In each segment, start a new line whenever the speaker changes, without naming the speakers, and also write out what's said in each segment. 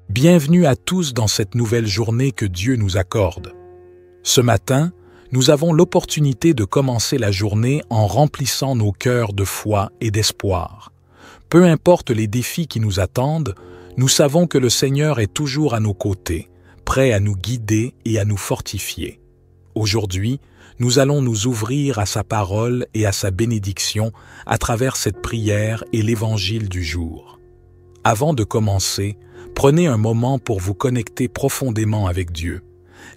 Bienvenue à tous dans cette nouvelle journée que Dieu nous accorde. Ce matin, nous avons l'opportunité de commencer la journée en remplissant nos cœurs de foi et d'espoir. Peu importe les défis qui nous attendent, nous savons que le Seigneur est toujours à nos côtés, prêt à nous guider et à nous fortifier. Aujourd'hui, nous allons nous ouvrir à sa parole et à sa bénédiction à travers cette prière et l'évangile du jour. Avant de commencer, prenez un moment pour vous connecter profondément avec Dieu.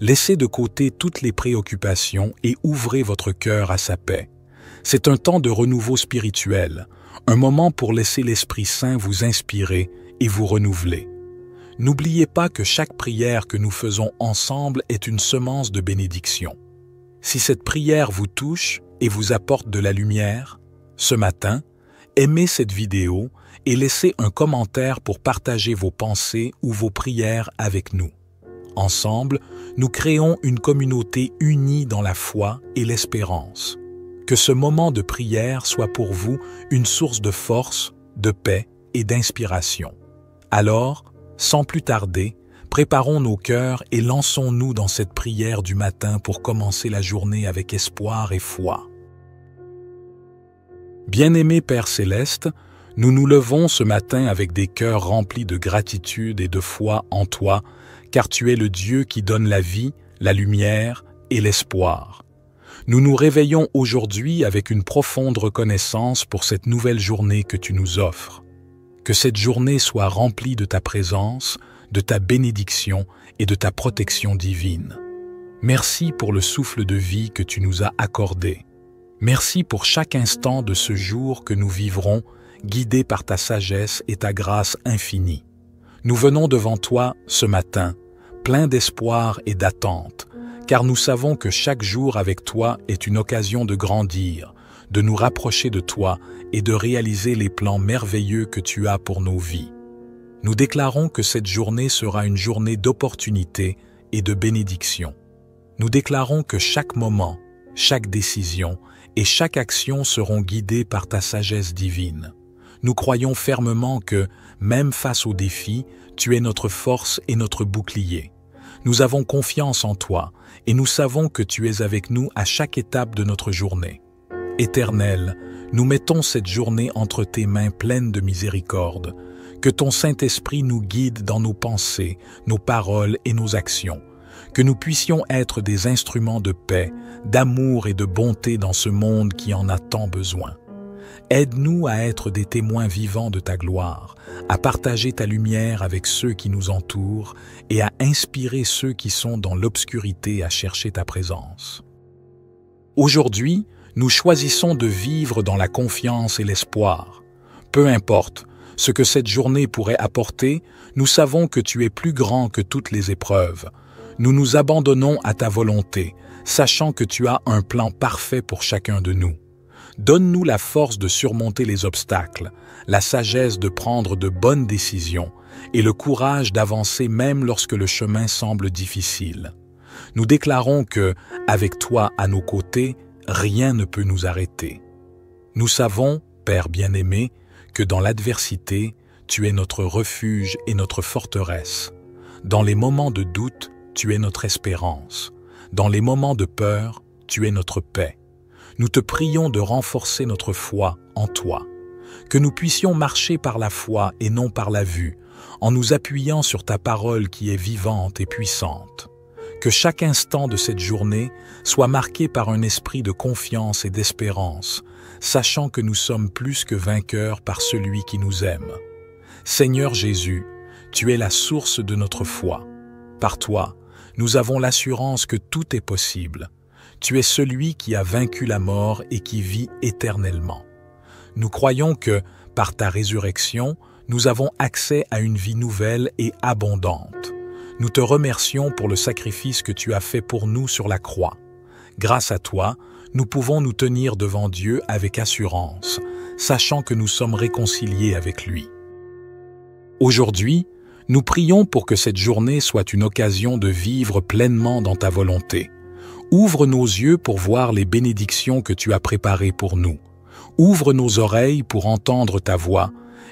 Laissez de côté toutes les préoccupations et ouvrez votre cœur à sa paix. C'est un temps de renouveau spirituel, un moment pour laisser l'Esprit Saint vous inspirer et vous renouveler. N'oubliez pas que chaque prière que nous faisons ensemble est une semence de bénédiction. Si cette prière vous touche et vous apporte de la lumière, ce matin, aimez cette vidéo et laissez un commentaire pour partager vos pensées ou vos prières avec nous. Ensemble, nous créons une communauté unie dans la foi et l'espérance. Que ce moment de prière soit pour vous une source de force, de paix et d'inspiration. Alors, sans plus tarder, préparons nos cœurs et lançons-nous dans cette prière du matin pour commencer la journée avec espoir et foi. Bien-aimé Père Céleste, nous nous levons ce matin avec des cœurs remplis de gratitude et de foi en toi, car tu es le Dieu qui donne la vie, la lumière et l'espoir. Nous nous réveillons aujourd'hui avec une profonde reconnaissance pour cette nouvelle journée que tu nous offres. Que cette journée soit remplie de ta présence, de ta bénédiction et de ta protection divine. Merci pour le souffle de vie que tu nous as accordé. Merci pour chaque instant de ce jour que nous vivrons, guidés par ta sagesse et ta grâce infinie. Nous venons devant toi ce matin, pleins d'espoir et d'attente, car nous savons que chaque jour avec toi est une occasion de grandir, de nous rapprocher de toi et de réaliser les plans merveilleux que tu as pour nos vies. Nous déclarons que cette journée sera une journée d'opportunité et de bénédiction. Nous déclarons que chaque moment, chaque décision et chaque action seront guidées par ta sagesse divine. Nous croyons fermement que, même face aux défis, tu es notre force et notre bouclier. Nous avons confiance en toi et nous savons que tu es avec nous à chaque étape de notre journée. Éternel, nous mettons cette journée entre tes mains pleines de miséricorde. Que ton Saint-Esprit nous guide dans nos pensées, nos paroles et nos actions. Que nous puissions être des instruments de paix, d'amour et de bonté dans ce monde qui en a tant besoin. Aide-nous à être des témoins vivants de ta gloire, à partager ta lumière avec ceux qui nous entourent et à inspirer ceux qui sont dans l'obscurité à chercher ta présence. Aujourd'hui, nous choisissons de vivre dans la confiance et l'espoir. Peu importe ce que cette journée pourrait apporter, nous savons que tu es plus grand que toutes les épreuves. Nous nous abandonnons à ta volonté, sachant que tu as un plan parfait pour chacun de nous. Donne-nous la force de surmonter les obstacles, la sagesse de prendre de bonnes décisions et le courage d'avancer même lorsque le chemin semble difficile. Nous déclarons que, avec toi à nos côtés, rien ne peut nous arrêter. Nous savons, Père bien-aimé, que dans l'adversité, tu es notre refuge et notre forteresse. Dans les moments de doute, tu es notre espérance. Dans les moments de peur, tu es notre paix. Nous te prions de renforcer notre foi en toi, que nous puissions marcher par la foi et non par la vue, en nous appuyant sur ta parole qui est vivante et puissante. Que chaque instant de cette journée soit marqué par un esprit de confiance et d'espérance, sachant que nous sommes plus que vainqueurs par celui qui nous aime. Seigneur Jésus, tu es la source de notre foi. Par toi, nous avons l'assurance que tout est possible. Tu es celui qui a vaincu la mort et qui vit éternellement. Nous croyons que, par ta résurrection, nous avons accès à une vie nouvelle et abondante. Nous te remercions pour le sacrifice que tu as fait pour nous sur la croix. Grâce à toi, nous pouvons nous tenir devant Dieu avec assurance, sachant que nous sommes réconciliés avec lui. Aujourd'hui, nous prions pour que cette journée soit une occasion de vivre pleinement dans ta volonté. Ouvre nos yeux pour voir les bénédictions que tu as préparées pour nous. Ouvre nos oreilles pour entendre ta voix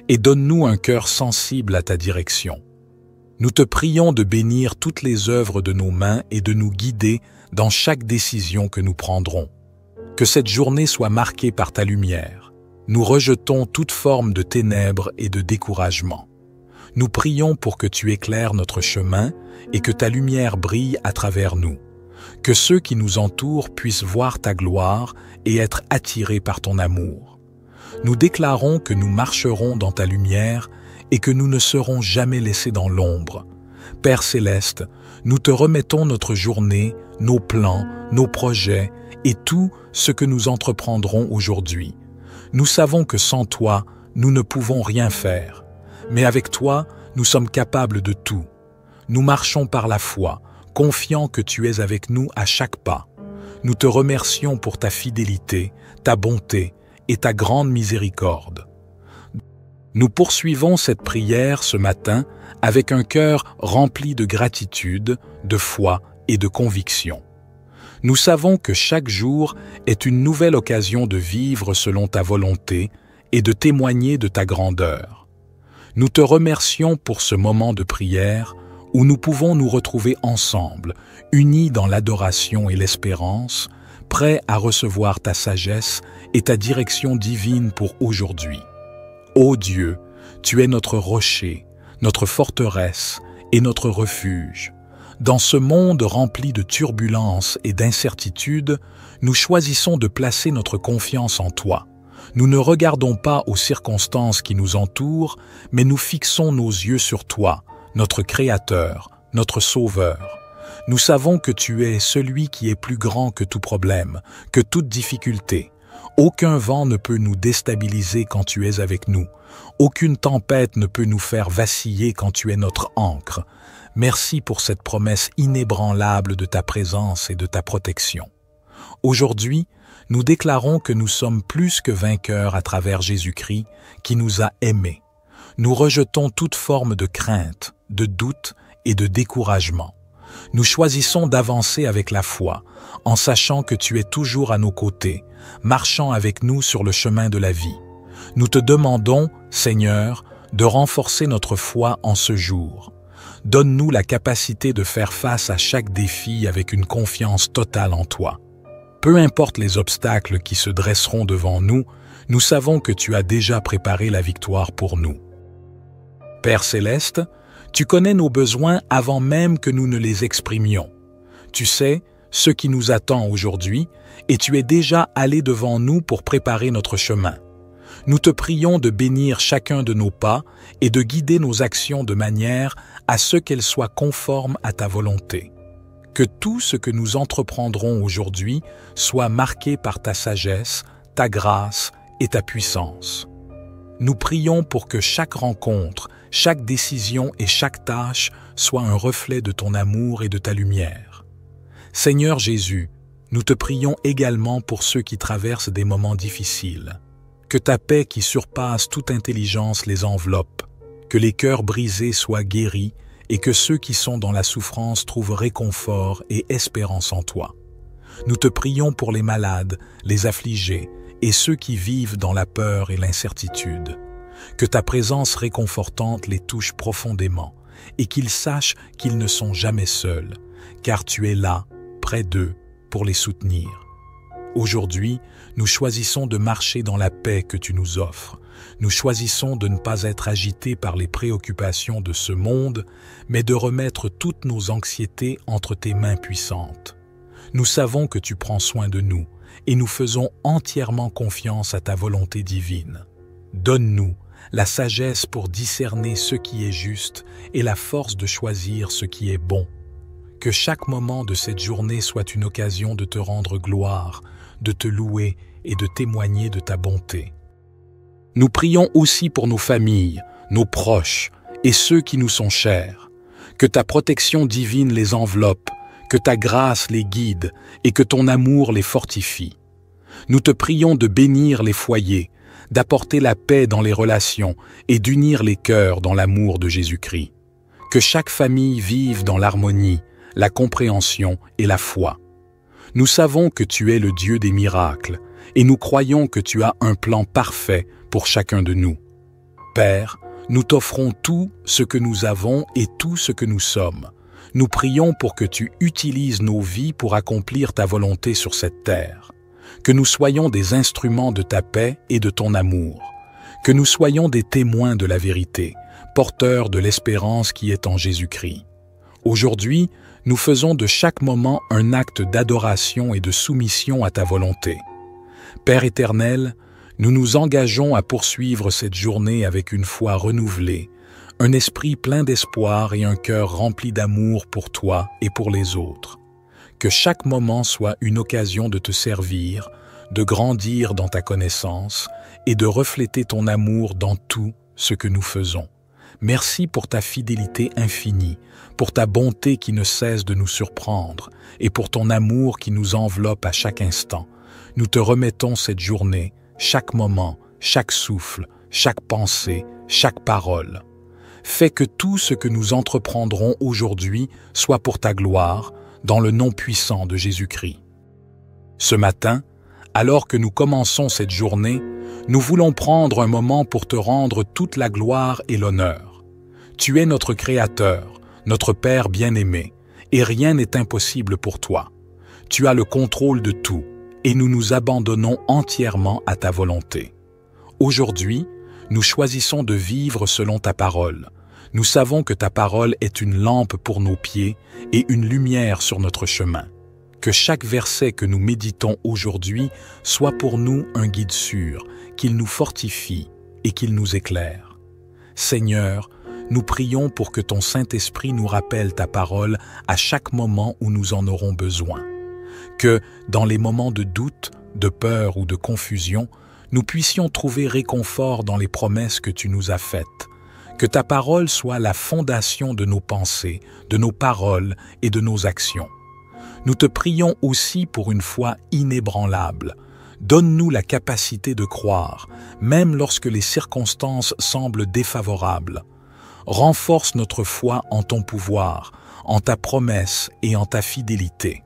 et donne-nous un cœur sensible à ta direction. Nous te prions de bénir toutes les œuvres de nos mains et de nous guider dans chaque décision que nous prendrons. Que cette journée soit marquée par ta lumière. Nous rejetons toute forme de ténèbres et de découragement. Nous prions pour que tu éclaires notre chemin et que ta lumière brille à travers nous. Que ceux qui nous entourent puissent voir ta gloire et être attirés par ton amour. Nous déclarons que nous marcherons dans ta lumière et que nous ne serons jamais laissés dans l'ombre. Père céleste, nous te remettons notre journée, nos plans, nos projets et tout ce que nous entreprendrons aujourd'hui. Nous savons que sans toi, nous ne pouvons rien faire. Mais avec toi, nous sommes capables de tout. Nous marchons par la foi, confiants que tu es avec nous à chaque pas. Nous te remercions pour ta fidélité, ta bonté et ta grande miséricorde. Nous poursuivons cette prière ce matin avec un cœur rempli de gratitude, de foi et de conviction. Nous savons que chaque jour est une nouvelle occasion de vivre selon ta volonté et de témoigner de ta grandeur. Nous te remercions pour ce moment de prière où nous pouvons nous retrouver ensemble, unis dans l'adoration et l'espérance, prêts à recevoir ta sagesse et ta direction divine pour aujourd'hui. Ô Dieu, tu es notre rocher, notre forteresse et notre refuge. Dans ce monde rempli de turbulences et d'incertitudes, nous choisissons de placer notre confiance en toi. Nous ne regardons pas aux circonstances qui nous entourent, mais nous fixons nos yeux sur toi, notre Créateur, notre Sauveur. Nous savons que tu es celui qui est plus grand que tout problème, que toute difficulté. Aucun vent ne peut nous déstabiliser quand tu es avec nous. Aucune tempête ne peut nous faire vaciller quand tu es notre ancre. Merci pour cette promesse inébranlable de ta présence et de ta protection. Aujourd'hui, nous déclarons que nous sommes plus que vainqueurs à travers Jésus-Christ qui nous a aimés. Nous rejetons toute forme de crainte, de doute et de découragement. Nous choisissons d'avancer avec la foi, en sachant que tu es toujours à nos côtés, marchant avec nous sur le chemin de la vie. Nous te demandons, Seigneur, de renforcer notre foi en ce jour. Donne-nous la capacité de faire face à chaque défi avec une confiance totale en toi. Peu importe les obstacles qui se dresseront devant nous, nous savons que tu as déjà préparé la victoire pour nous. Père céleste, tu connais nos besoins avant même que nous ne les exprimions. Tu sais ce qui nous attend aujourd'hui et tu es déjà allé devant nous pour préparer notre chemin. Nous te prions de bénir chacun de nos pas et de guider nos actions de manière à ce qu'elles soient conformes à ta volonté. Que tout ce que nous entreprendrons aujourd'hui soit marqué par ta sagesse, ta grâce et ta puissance. Nous prions pour que chaque rencontre, chaque décision et chaque tâche soit un reflet de ton amour et de ta lumière. Seigneur Jésus, nous te prions également pour ceux qui traversent des moments difficiles. Que ta paix qui surpasse toute intelligence les enveloppe, que les cœurs brisés soient guéris et que ceux qui sont dans la souffrance trouvent réconfort et espérance en toi. Nous te prions pour les malades, les affligés et ceux qui vivent dans la peur et l'incertitude. Que ta présence réconfortante les touche profondément et qu'ils sachent qu'ils ne sont jamais seuls, car tu es là, près d'eux, pour les soutenir. Aujourd'hui, nous choisissons de marcher dans la paix que tu nous offres. Nous choisissons de ne pas être agités par les préoccupations de ce monde, mais de remettre toutes nos anxiétés entre tes mains puissantes. Nous savons que tu prends soin de nous et nous faisons entièrement confiance à ta volonté divine. Donne-nous la sagesse pour discerner ce qui est juste et la force de choisir ce qui est bon. Que chaque moment de cette journée soit une occasion de te rendre gloire, de te louer et de témoigner de ta bonté. Nous prions aussi pour nos familles, nos proches et ceux qui nous sont chers. Que ta protection divine les enveloppe, que ta grâce les guide et que ton amour les fortifie. Nous te prions de bénir les foyers, d'apporter la paix dans les relations et d'unir les cœurs dans l'amour de Jésus-Christ. Que chaque famille vive dans l'harmonie, la compréhension et la foi. Nous savons que tu es le Dieu des miracles et nous croyons que tu as un plan parfait pour chacun de nous. Père, Nous t'offrons tout ce que nous avons et tout ce que nous sommes. Nous prions pour que tu utilises nos vies pour accomplir ta volonté sur cette terre. Que nous soyons des instruments de ta paix et de ton amour. Que nous soyons des témoins de la vérité, porteurs de l'espérance qui est en Jésus-Christ. Aujourd'hui, nous faisons de chaque moment un acte d'adoration et de soumission à ta volonté. Père éternel, nous nous engageons à poursuivre cette journée avec une foi renouvelée, un esprit plein d'espoir et un cœur rempli d'amour pour toi et pour les autres. Que chaque moment soit une occasion de te servir, de grandir dans ta connaissance et de refléter ton amour dans tout ce que nous faisons. Merci pour ta fidélité infinie, pour ta bonté qui ne cesse de nous surprendre et pour ton amour qui nous enveloppe à chaque instant. Nous te remettons cette journée, chaque moment, chaque souffle, chaque pensée, chaque parole. Fais que tout ce que nous entreprendrons aujourd'hui soit pour ta gloire, dans le nom puissant de Jésus-Christ. Ce matin, alors que nous commençons cette journée, nous voulons prendre un moment pour te rendre toute la gloire et l'honneur. Tu es notre Créateur, notre Père bien-aimé, et rien n'est impossible pour toi. Tu as le contrôle de tout, et nous nous abandonnons entièrement à ta volonté. Aujourd'hui, nous choisissons de vivre selon ta parole. Nous savons que ta parole est une lampe pour nos pieds et une lumière sur notre chemin. Que chaque verset que nous méditons aujourd'hui soit pour nous un guide sûr, qu'il nous fortifie et qu'il nous éclaire. Seigneur, nous prions pour que ton Saint-Esprit nous rappelle ta parole à chaque moment où nous en aurons besoin. Que, dans les moments de doute, de peur ou de confusion, nous puissions trouver réconfort dans les promesses que tu nous as faites. Que ta parole soit la fondation de nos pensées, de nos paroles et de nos actions. Nous te prions aussi pour une foi inébranlable. Donne-nous la capacité de croire, même lorsque les circonstances semblent défavorables. Renforce notre foi en ton pouvoir, en ta promesse et en ta fidélité.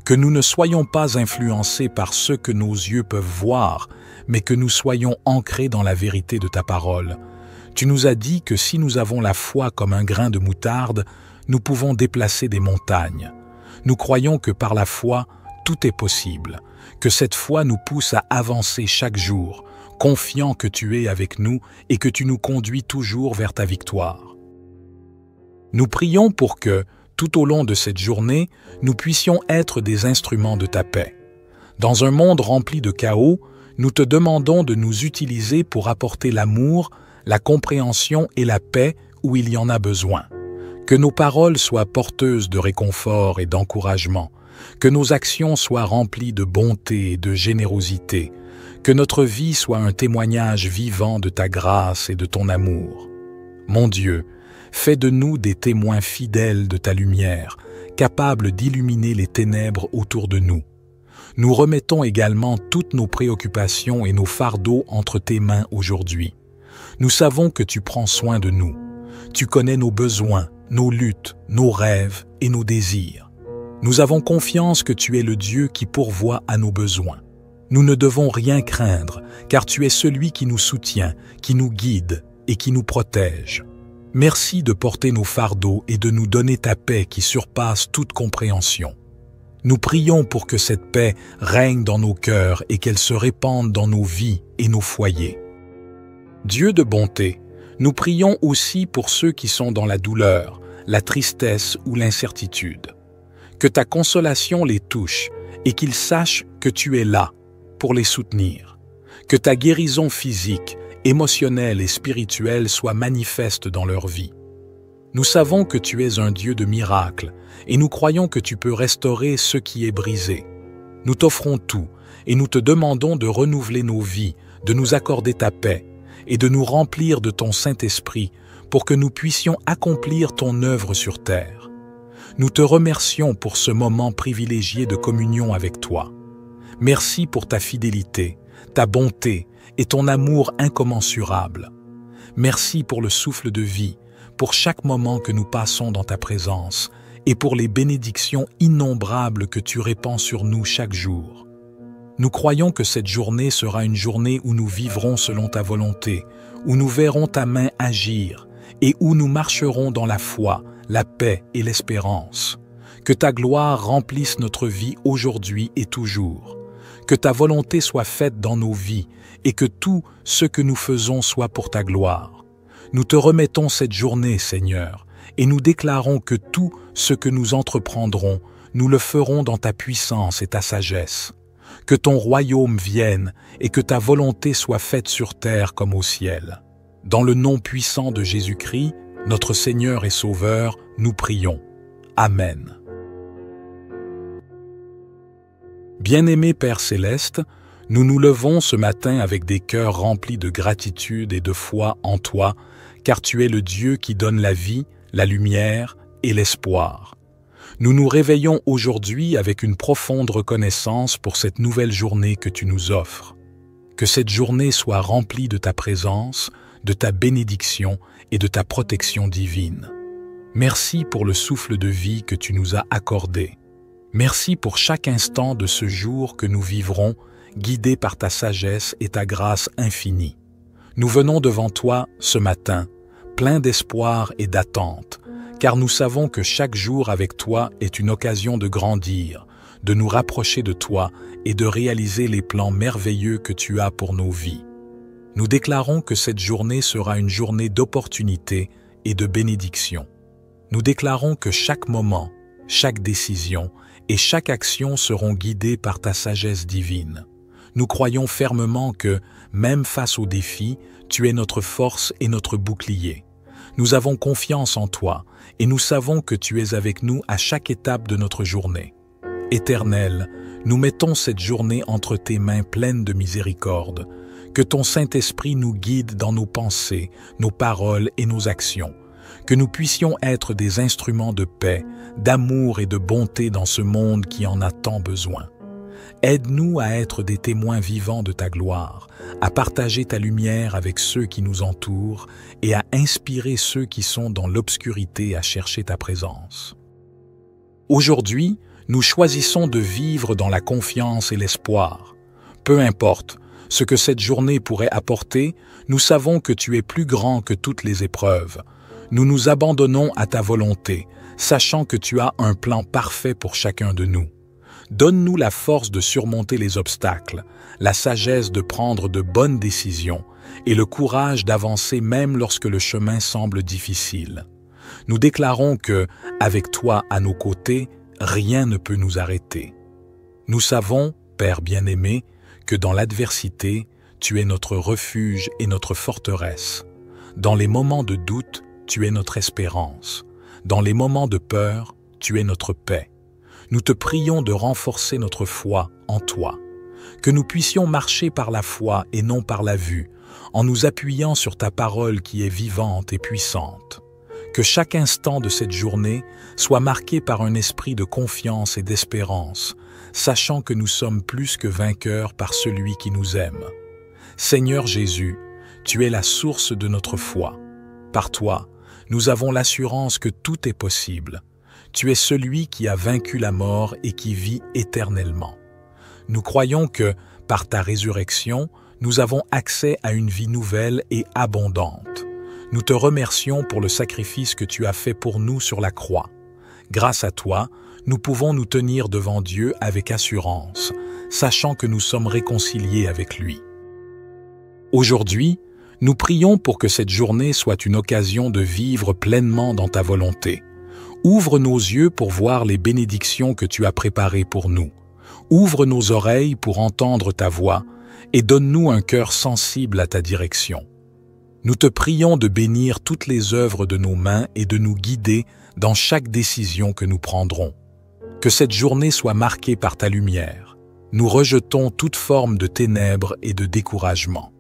Que nous ne soyons pas influencés par ce que nos yeux peuvent voir, mais que nous soyons ancrés dans la vérité de ta parole. Tu nous as dit que si nous avons la foi comme un grain de moutarde, nous pouvons déplacer des montagnes. Nous croyons que par la foi, tout est possible, que cette foi nous pousse à avancer chaque jour, confiant que tu es avec nous et que tu nous conduis toujours vers ta victoire. Nous prions pour que, tout au long de cette journée, nous puissions être des instruments de ta paix. Dans un monde rempli de chaos, nous te demandons de nous utiliser pour apporter l'amour, la compréhension et la paix où il y en a besoin. Que nos paroles soient porteuses de réconfort et d'encouragement, que nos actions soient remplies de bonté et de générosité, que notre vie soit un témoignage vivant de ta grâce et de ton amour. Mon Dieu, fais de nous des témoins fidèles de ta lumière, capables d'illuminer les ténèbres autour de nous. Nous remettons également toutes nos préoccupations et nos fardeaux entre tes mains aujourd'hui. Nous savons que tu prends soin de nous. Tu connais nos besoins, nos luttes, nos rêves et nos désirs. Nous avons confiance que tu es le Dieu qui pourvoit à nos besoins. Nous ne devons rien craindre, car tu es celui qui nous soutient, qui nous guide et qui nous protège. Merci de porter nos fardeaux et de nous donner ta paix qui surpasse toute compréhension. Nous prions pour que cette paix règne dans nos cœurs et qu'elle se répande dans nos vies et nos foyers. Dieu de bonté, nous prions aussi pour ceux qui sont dans la douleur, la tristesse ou l'incertitude. Que ta consolation les touche et qu'ils sachent que tu es là pour les soutenir. Que ta guérison physique, émotionnelle et spirituelle soit manifeste dans leur vie. Nous savons que tu es un Dieu de miracles et nous croyons que tu peux restaurer ce qui est brisé. Nous t'offrons tout et nous te demandons de renouveler nos vies, de nous accorder ta paix et de nous remplir de ton Saint-Esprit pour que nous puissions accomplir ton œuvre sur terre. Nous te remercions pour ce moment privilégié de communion avec toi. Merci pour ta fidélité, ta bonté et ton amour incommensurable. Merci pour le souffle de vie, pour chaque moment que nous passons dans ta présence et pour les bénédictions innombrables que tu répands sur nous chaque jour. Nous croyons que cette journée sera une journée où nous vivrons selon ta volonté, où nous verrons ta main agir et où nous marcherons dans la foi, la paix et l'espérance. Que ta gloire remplisse notre vie aujourd'hui et toujours. Que ta volonté soit faite dans nos vies et que tout ce que nous faisons soit pour ta gloire. Nous te remettons cette journée, Seigneur, et nous déclarons que tout ce que nous entreprendrons, nous le ferons dans ta puissance et ta sagesse. Que ton royaume vienne et que ta volonté soit faite sur terre comme au ciel. Dans le nom puissant de Jésus-Christ, notre Seigneur et Sauveur, nous prions. Amen. Bien-aimé Père Céleste, nous nous levons ce matin avec des cœurs remplis de gratitude et de foi en toi, car tu es le Dieu qui donne la vie, la lumière et l'espoir. Nous nous réveillons aujourd'hui avec une profonde reconnaissance pour cette nouvelle journée que tu nous offres. Que cette journée soit remplie de ta présence, de ta bénédiction et de ta protection divine. Merci pour le souffle de vie que tu nous as accordé. Merci pour chaque instant de ce jour que nous vivrons, guidés par ta sagesse et ta grâce infinie. Nous venons devant toi ce matin, pleins d'espoir et d'attente, car nous savons que chaque jour avec toi est une occasion de grandir, de nous rapprocher de toi et de réaliser les plans merveilleux que tu as pour nos vies. Nous déclarons que cette journée sera une journée d'opportunité et de bénédiction. Nous déclarons que chaque moment, chaque décision et chaque action seront guidées par ta sagesse divine. Nous croyons fermement que, même face aux défis, tu es notre force et notre bouclier. Nous avons confiance en toi et nous savons que tu es avec nous à chaque étape de notre journée. Éternel, nous mettons cette journée entre tes mains pleines de miséricorde. Que ton Saint-Esprit nous guide dans nos pensées, nos paroles et nos actions. Que nous puissions être des instruments de paix, d'amour et de bonté dans ce monde qui en a tant besoin. Aide-nous à être des témoins vivants de ta gloire, à partager ta lumière avec ceux qui nous entourent et à inspirer ceux qui sont dans l'obscurité à chercher ta présence. Aujourd'hui, nous choisissons de vivre dans la confiance et l'espoir. Peu importe ce que cette journée pourrait apporter, nous savons que tu es plus grand que toutes les épreuves. Nous nous abandonnons à ta volonté, sachant que tu as un plan parfait pour chacun de nous. Donne-nous la force de surmonter les obstacles, la sagesse de prendre de bonnes décisions et le courage d'avancer même lorsque le chemin semble difficile. Nous déclarons que, avec toi à nos côtés, rien ne peut nous arrêter. Nous savons, Père bien-aimé, que dans l'adversité, tu es notre refuge et notre forteresse. Dans les moments de doute, tu es notre espérance. Dans les moments de peur, tu es notre paix. Nous te prions de renforcer notre foi en toi, que nous puissions marcher par la foi et non par la vue, en nous appuyant sur ta parole qui est vivante et puissante. Que chaque instant de cette journée soit marqué par un esprit de confiance et d'espérance, sachant que nous sommes plus que vainqueurs par celui qui nous aime. Seigneur Jésus, tu es la source de notre foi. Par toi, nous avons l'assurance que tout est possible. Tu es celui qui a vaincu la mort et qui vit éternellement. Nous croyons que, par ta résurrection, nous avons accès à une vie nouvelle et abondante. Nous te remercions pour le sacrifice que tu as fait pour nous sur la croix. Grâce à toi, nous pouvons nous tenir devant Dieu avec assurance, sachant que nous sommes réconciliés avec lui. Aujourd'hui, nous prions pour que cette journée soit une occasion de vivre pleinement dans ta volonté. Ouvre nos yeux pour voir les bénédictions que tu as préparées pour nous. Ouvre nos oreilles pour entendre ta voix et donne-nous un cœur sensible à ta direction. Nous te prions de bénir toutes les œuvres de nos mains et de nous guider dans chaque décision que nous prendrons. Que cette journée soit marquée par ta lumière. Nous rejetons toute forme de ténèbres et de découragement.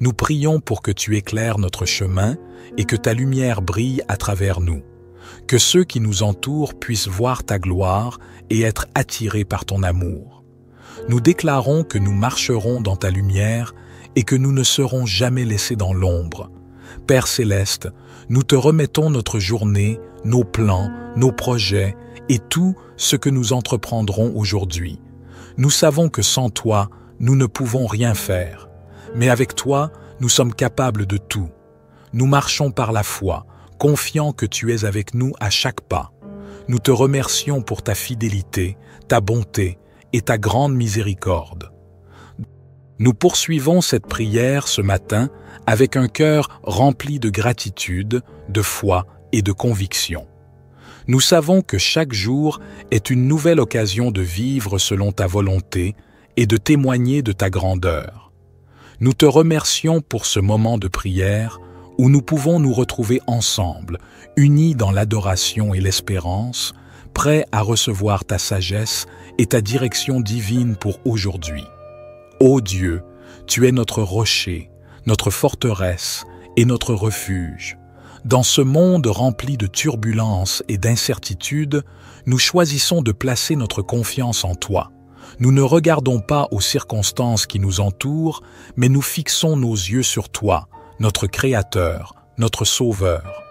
Nous prions pour que tu éclaires notre chemin et que ta lumière brille à travers nous. Que ceux qui nous entourent puissent voir ta gloire et être attirés par ton amour. Nous déclarons que nous marcherons dans ta lumière et que nous ne serons jamais laissés dans l'ombre. Père Céleste, nous te remettons notre journée, nos plans, nos projets et tout ce que nous entreprendrons aujourd'hui. Nous savons que sans toi, nous ne pouvons rien faire. Mais avec toi, nous sommes capables de tout. Nous marchons par la foi, confiants que tu es avec nous à chaque pas. Nous te remercions pour ta fidélité, ta bonté et ta grande miséricorde. Nous poursuivons cette prière ce matin avec un cœur rempli de gratitude, de foi et de conviction. Nous savons que chaque jour est une nouvelle occasion de vivre selon ta volonté et de témoigner de ta grandeur. Nous te remercions pour ce moment de prière où nous pouvons nous retrouver ensemble, unis dans l'adoration et l'espérance, prêts à recevoir ta sagesse et ta direction divine pour aujourd'hui. Ô Dieu, tu es notre rocher, notre forteresse et notre refuge. Dans ce monde rempli de turbulences et d'incertitudes, nous choisissons de placer notre confiance en toi. Nous ne regardons pas aux circonstances qui nous entourent, mais nous fixons nos yeux sur toi, notre Créateur, notre Sauveur.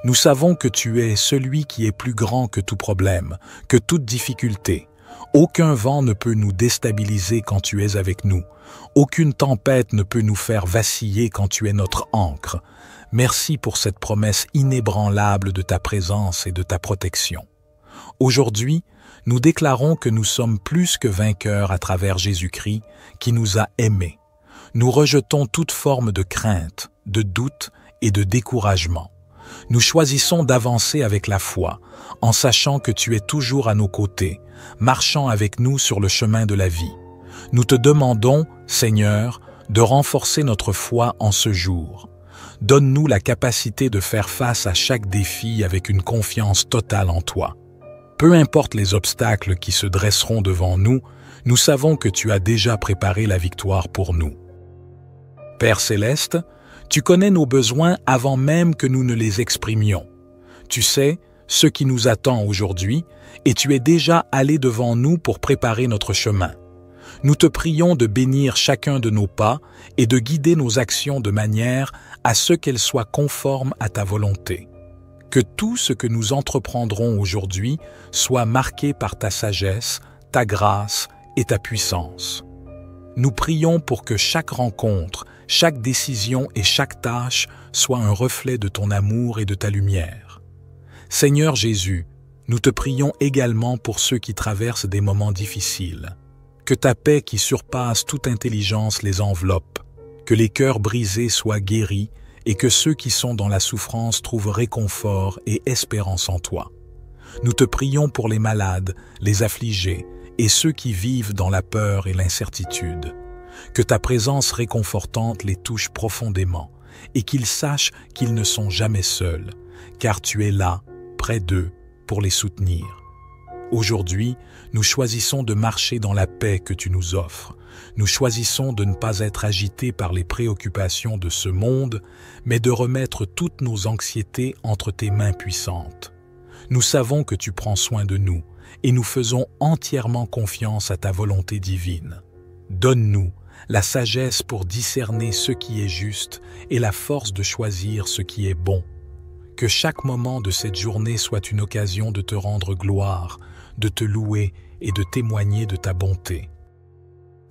Nous savons que tu es celui qui est plus grand que tout problème, que toute difficulté. Aucun vent ne peut nous déstabiliser quand tu es avec nous. Aucune tempête ne peut nous faire vaciller quand tu es notre ancre. Merci pour cette promesse inébranlable de ta présence et de ta protection. Aujourd'hui, nous déclarons que nous sommes plus que vainqueurs à travers Jésus-Christ qui nous a aimés. Nous rejetons toute forme de crainte, de doute et de découragement. Nous choisissons d'avancer avec la foi, en sachant que tu es toujours à nos côtés, marchant avec nous sur le chemin de la vie. Nous te demandons, Seigneur, de renforcer notre foi en ce jour. Donne-nous la capacité de faire face à chaque défi avec une confiance totale en toi. Peu importe les obstacles qui se dresseront devant nous, nous savons que tu as déjà préparé la victoire pour nous. Père céleste, tu connais nos besoins avant même que nous ne les exprimions. Tu sais ce qui nous attend aujourd'hui et tu es déjà allé devant nous pour préparer notre chemin. Nous te prions de bénir chacun de nos pas et de guider nos actions de manière à ce qu'elles soient conformes à ta volonté. Que tout ce que nous entreprendrons aujourd'hui soit marqué par ta sagesse, ta grâce et ta puissance. Nous prions pour que chaque rencontre, chaque décision et chaque tâche soient un reflet de ton amour et de ta lumière. Seigneur Jésus, nous te prions également pour ceux qui traversent des moments difficiles. Que ta paix qui surpasse toute intelligence les enveloppe, que les cœurs brisés soient guéris et que ceux qui sont dans la souffrance trouvent réconfort et espérance en toi. Nous te prions pour les malades, les affligés et ceux qui vivent dans la peur et l'incertitude. Que ta présence réconfortante les touche profondément et qu'ils sachent qu'ils ne sont jamais seuls, car tu es là, près d'eux, pour les soutenir. Aujourd'hui, nous choisissons de marcher dans la paix que tu nous offres. Nous choisissons de ne pas être agités par les préoccupations de ce monde, mais de remettre toutes nos anxiétés entre tes mains puissantes. Nous savons que tu prends soin de nous et nous faisons entièrement confiance à ta volonté divine. Donne-nous la sagesse pour discerner ce qui est juste et la force de choisir ce qui est bon. Que chaque moment de cette journée soit une occasion de te rendre gloire, de te louer et de témoigner de ta bonté.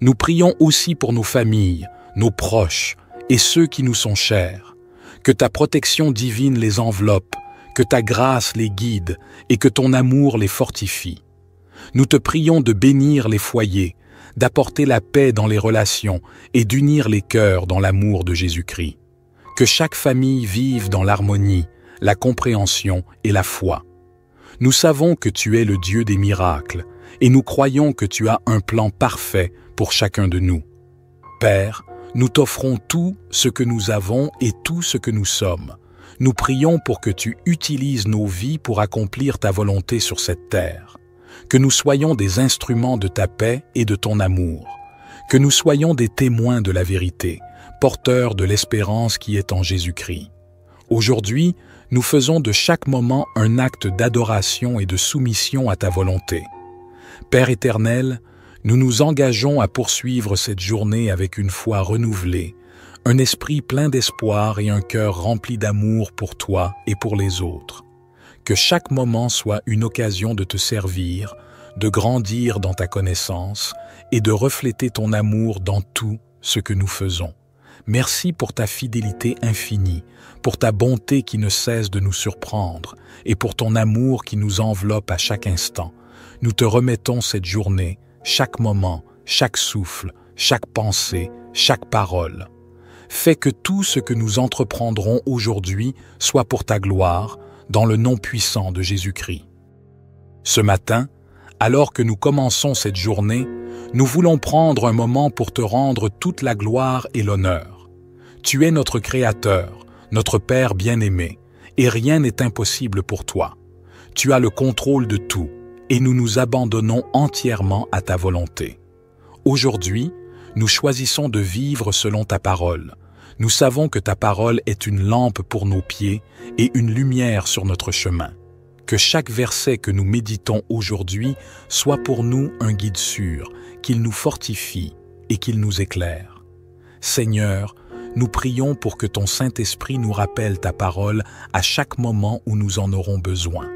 Nous prions aussi pour nos familles, nos proches et ceux qui nous sont chers. Que ta protection divine les enveloppe, que ta grâce les guide et que ton amour les fortifie. Nous te prions de bénir les foyers, d'apporter la paix dans les relations et d'unir les cœurs dans l'amour de Jésus-Christ. Que chaque famille vive dans l'harmonie, la compréhension et la foi. Nous savons que tu es le Dieu des miracles et nous croyons que tu as un plan parfait pour chacun de nous. Père, nous t'offrons tout ce que nous avons et tout ce que nous sommes. Nous prions pour que tu utilises nos vies pour accomplir ta volonté sur cette terre. Que nous soyons des instruments de ta paix et de ton amour. Que nous soyons des témoins de la vérité, porteurs de l'espérance qui est en Jésus-Christ. Aujourd'hui, nous faisons de chaque moment un acte d'adoration et de soumission à ta volonté. Père éternel, nous nous engageons à poursuivre cette journée avec une foi renouvelée, un esprit plein d'espoir et un cœur rempli d'amour pour toi et pour les autres. Que chaque moment soit une occasion de te servir, de grandir dans ta connaissance et de refléter ton amour dans tout ce que nous faisons. Merci pour ta fidélité infinie, pour ta bonté qui ne cesse de nous surprendre et pour ton amour qui nous enveloppe à chaque instant. Nous te remettons cette journée, chaque moment, chaque souffle, chaque pensée, chaque parole. Fais que tout ce que nous entreprendrons aujourd'hui soit pour ta gloire, dans le nom puissant de Jésus-Christ. Ce matin, alors que nous commençons cette journée, nous voulons prendre un moment pour te rendre toute la gloire et l'honneur. Tu es notre Créateur, notre Père bien-aimé, et rien n'est impossible pour toi. Tu as le contrôle de tout, et nous nous abandonnons entièrement à ta volonté. Aujourd'hui, nous choisissons de vivre selon ta parole. Nous savons que ta parole est une lampe pour nos pieds et une lumière sur notre chemin. Que chaque verset que nous méditons aujourd'hui soit pour nous un guide sûr, qu'il nous fortifie et qu'il nous éclaire. Seigneur, nous prions pour que ton Saint-Esprit nous rappelle ta parole à chaque moment où nous en aurons besoin.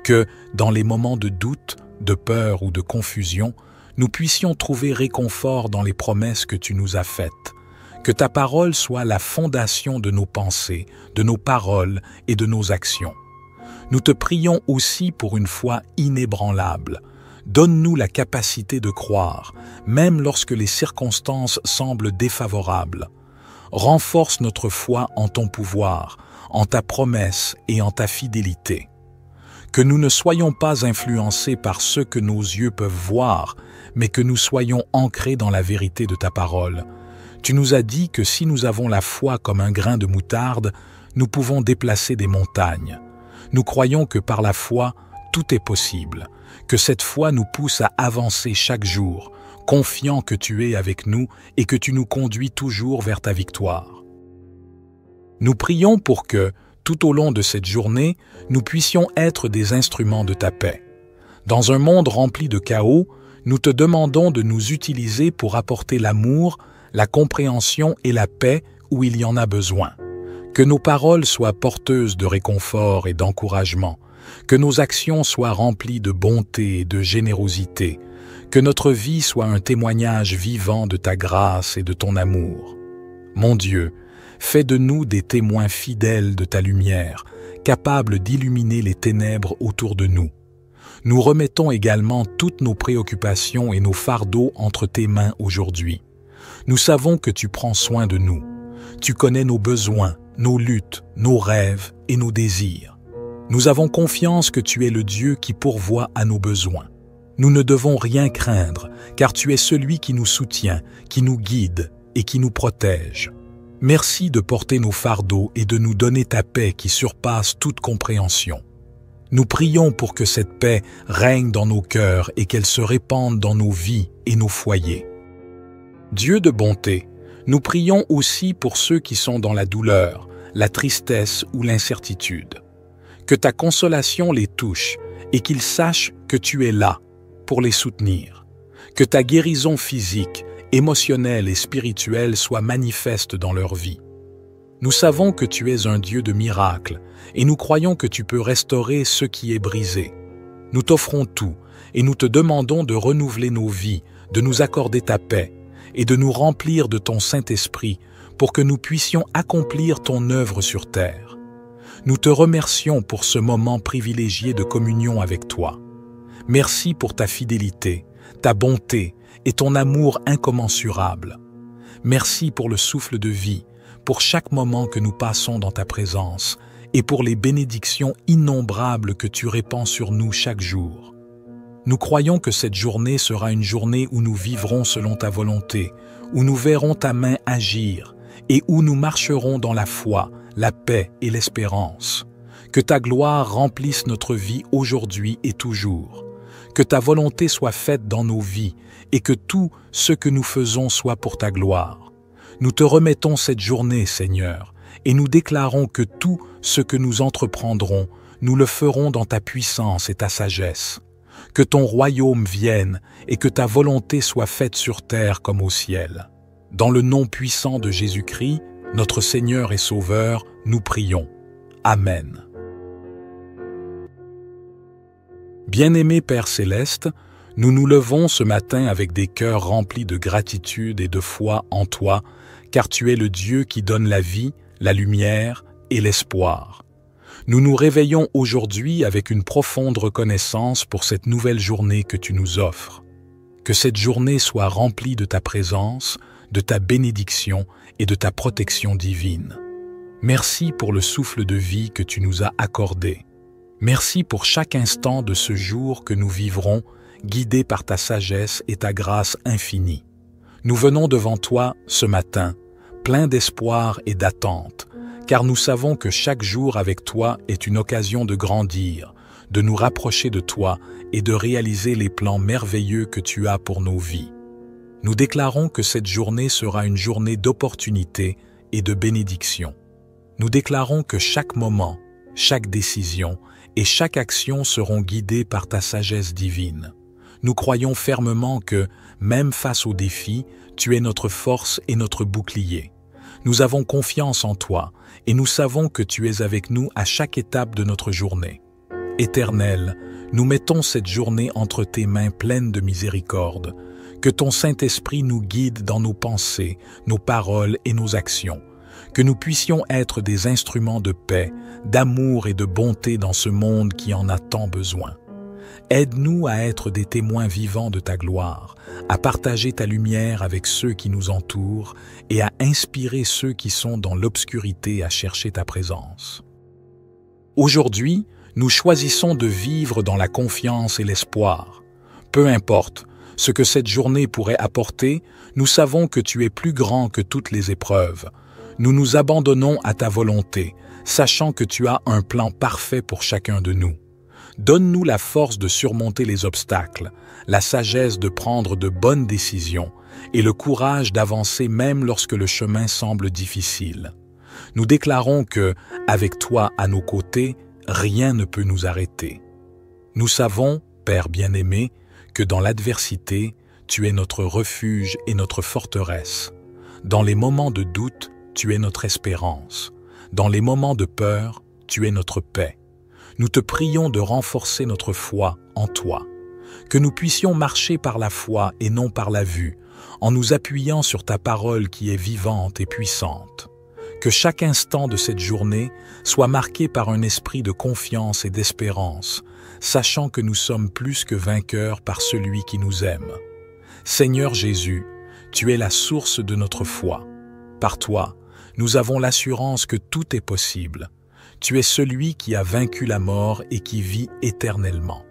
Que, dans les moments de doute, de peur ou de confusion, nous puissions trouver réconfort dans les promesses que tu nous as faites. Que ta parole soit la fondation de nos pensées, de nos paroles et de nos actions. Nous te prions aussi pour une foi inébranlable. Donne-nous la capacité de croire, même lorsque les circonstances semblent défavorables. Renforce notre foi en ton pouvoir, en ta promesse et en ta fidélité. Que nous ne soyons pas influencés par ce que nos yeux peuvent voir, mais que nous soyons ancrés dans la vérité de ta parole. Tu nous as dit que si nous avons la foi comme un grain de moutarde, nous pouvons déplacer des montagnes. Nous croyons que par la foi, tout est possible, que cette foi nous pousse à avancer chaque jour, confiant que tu es avec nous et que tu nous conduis toujours vers ta victoire. Nous prions pour que, tout au long de cette journée, nous puissions être des instruments de ta paix. Dans un monde rempli de chaos, nous te demandons de nous utiliser pour apporter l'amour, la compréhension et la paix où il y en a besoin. Que nos paroles soient porteuses de réconfort et d'encouragement, que nos actions soient remplies de bonté et de générosité, que notre vie soit un témoignage vivant de ta grâce et de ton amour. Mon Dieu, fais de nous des témoins fidèles de ta lumière, capables d'illuminer les ténèbres autour de nous. Nous remettons également toutes nos préoccupations et nos fardeaux entre tes mains aujourd'hui. Nous savons que tu prends soin de nous. Tu connais nos besoins, nos luttes, nos rêves et nos désirs. Nous avons confiance que tu es le Dieu qui pourvoit à nos besoins. Nous ne devons rien craindre, car tu es celui qui nous soutient, qui nous guide et qui nous protège. Merci de porter nos fardeaux et de nous donner ta paix qui surpasse toute compréhension. Nous prions pour que cette paix règne dans nos cœurs et qu'elle se répande dans nos vies et nos foyers. Dieu de bonté, nous prions aussi pour ceux qui sont dans la douleur, la tristesse ou l'incertitude. Que ta consolation les touche et qu'ils sachent que tu es là pour les soutenir. Que ta guérison physique, émotionnelle et spirituelle soit manifeste dans leur vie. Nous savons que tu es un Dieu de miracles et nous croyons que tu peux restaurer ce qui est brisé. Nous t'offrons tout et nous te demandons de renouveler nos vies, de nous accorder ta paix et de nous remplir de ton Saint-Esprit pour que nous puissions accomplir ton œuvre sur terre. Nous te remercions pour ce moment privilégié de communion avec toi. Merci pour ta fidélité, ta bonté et ton amour incommensurable. Merci pour le souffle de vie, pour chaque moment que nous passons dans ta présence et pour les bénédictions innombrables que tu répands sur nous chaque jour. Nous croyons que cette journée sera une journée où nous vivrons selon ta volonté, où nous verrons ta main agir et où nous marcherons dans la foi, la paix et l'espérance. Que ta gloire remplisse notre vie aujourd'hui et toujours. Que ta volonté soit faite dans nos vies et que tout ce que nous faisons soit pour ta gloire. Nous te remettons cette journée, Seigneur, et nous déclarons que tout ce que nous entreprendrons, nous le ferons dans ta puissance et ta sagesse. Que ton royaume vienne et que ta volonté soit faite sur terre comme au ciel. Dans le nom puissant de Jésus-Christ, notre Seigneur et Sauveur, nous prions. Amen. Bien-aimé Père Céleste, nous nous levons ce matin avec des cœurs remplis de gratitude et de foi en toi, car tu es le Dieu qui donne la vie, la lumière et l'espoir. Nous nous réveillons aujourd'hui avec une profonde reconnaissance pour cette nouvelle journée que tu nous offres. Que cette journée soit remplie de ta présence, de ta bénédiction et de ta protection divine. Merci pour le souffle de vie que tu nous as accordé. Merci pour chaque instant de ce jour que nous vivrons, guidés par ta sagesse et ta grâce infinie. Nous venons devant toi ce matin, pleins d'espoir et d'attente, car nous savons que chaque jour avec toi est une occasion de grandir, de nous rapprocher de toi et de réaliser les plans merveilleux que tu as pour nos vies. Nous déclarons que cette journée sera une journée d'opportunité et de bénédiction. Nous déclarons que chaque moment, chaque décision et chaque action seront guidées par ta sagesse divine. Nous croyons fermement que, même face aux défis, tu es notre force et notre bouclier. Nous avons confiance en toi et nous savons que tu es avec nous à chaque étape de notre journée. Éternel, nous mettons cette journée entre tes mains pleines de miséricorde. Que ton Saint-Esprit nous guide dans nos pensées, nos paroles et nos actions. Que nous puissions être des instruments de paix, d'amour et de bonté dans ce monde qui en a tant besoin. Aide-nous à être des témoins vivants de ta gloire, à partager ta lumière avec ceux qui nous entourent et à inspirer ceux qui sont dans l'obscurité à chercher ta présence. Aujourd'hui, nous choisissons de vivre dans la confiance et l'espoir. Peu importe ce que cette journée pourrait apporter, nous savons que tu es plus grand que toutes les épreuves. Nous nous abandonnons à ta volonté, sachant que tu as un plan parfait pour chacun de nous. Donne-nous la force de surmonter les obstacles, la sagesse de prendre de bonnes décisions et le courage d'avancer même lorsque le chemin semble difficile. Nous déclarons que, avec toi à nos côtés, rien ne peut nous arrêter. Nous savons, Père bien-aimé, que dans l'adversité, tu es notre refuge et notre forteresse. Dans les moments de doute, tu es notre espérance. Dans les moments de peur, tu es notre paix. Nous te prions de renforcer notre foi en toi, que nous puissions marcher par la foi et non par la vue, en nous appuyant sur ta parole qui est vivante et puissante. Que chaque instant de cette journée soit marqué par un esprit de confiance et d'espérance, sachant que nous sommes plus que vainqueurs par celui qui nous aime. Seigneur Jésus, tu es la source de notre foi. Par toi, nous avons l'assurance que tout est possible. Tu es celui qui a vaincu la mort et qui vit éternellement.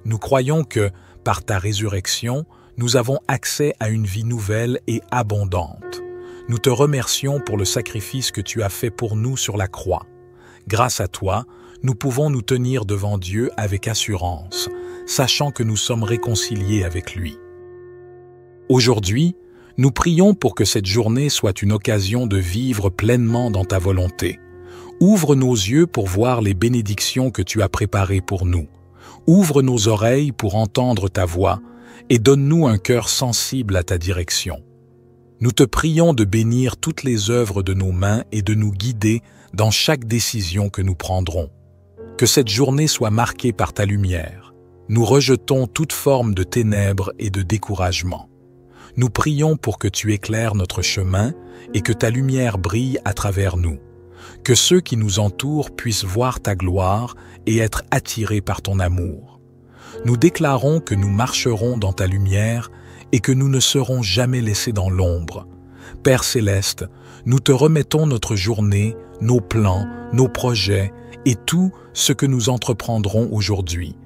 Nous croyons que, par ta résurrection, nous avons accès à une vie nouvelle et abondante. Nous te remercions pour le sacrifice que tu as fait pour nous sur la croix. Grâce à toi, nous pouvons nous tenir devant Dieu avec assurance, sachant que nous sommes réconciliés avec lui. Aujourd'hui, nous prions pour que cette journée soit une occasion de vivre pleinement dans ta volonté. Ouvre nos yeux pour voir les bénédictions que tu as préparées pour nous. Ouvre nos oreilles pour entendre ta voix et donne-nous un cœur sensible à ta direction. Nous te prions de bénir toutes les œuvres de nos mains et de nous guider dans chaque décision que nous prendrons. Que cette journée soit marquée par ta lumière. Nous rejetons toute forme de ténèbres et de découragement. Nous prions pour que tu éclaires notre chemin et que ta lumière brille à travers nous. Que ceux qui nous entourent puissent voir ta gloire et être attirés par ton amour. Nous déclarons que nous marcherons dans ta lumière et que nous ne serons jamais laissés dans l'ombre. Père céleste, nous te remettons notre journée, nos plans, nos projets et tout ce que nous entreprendrons aujourd'hui.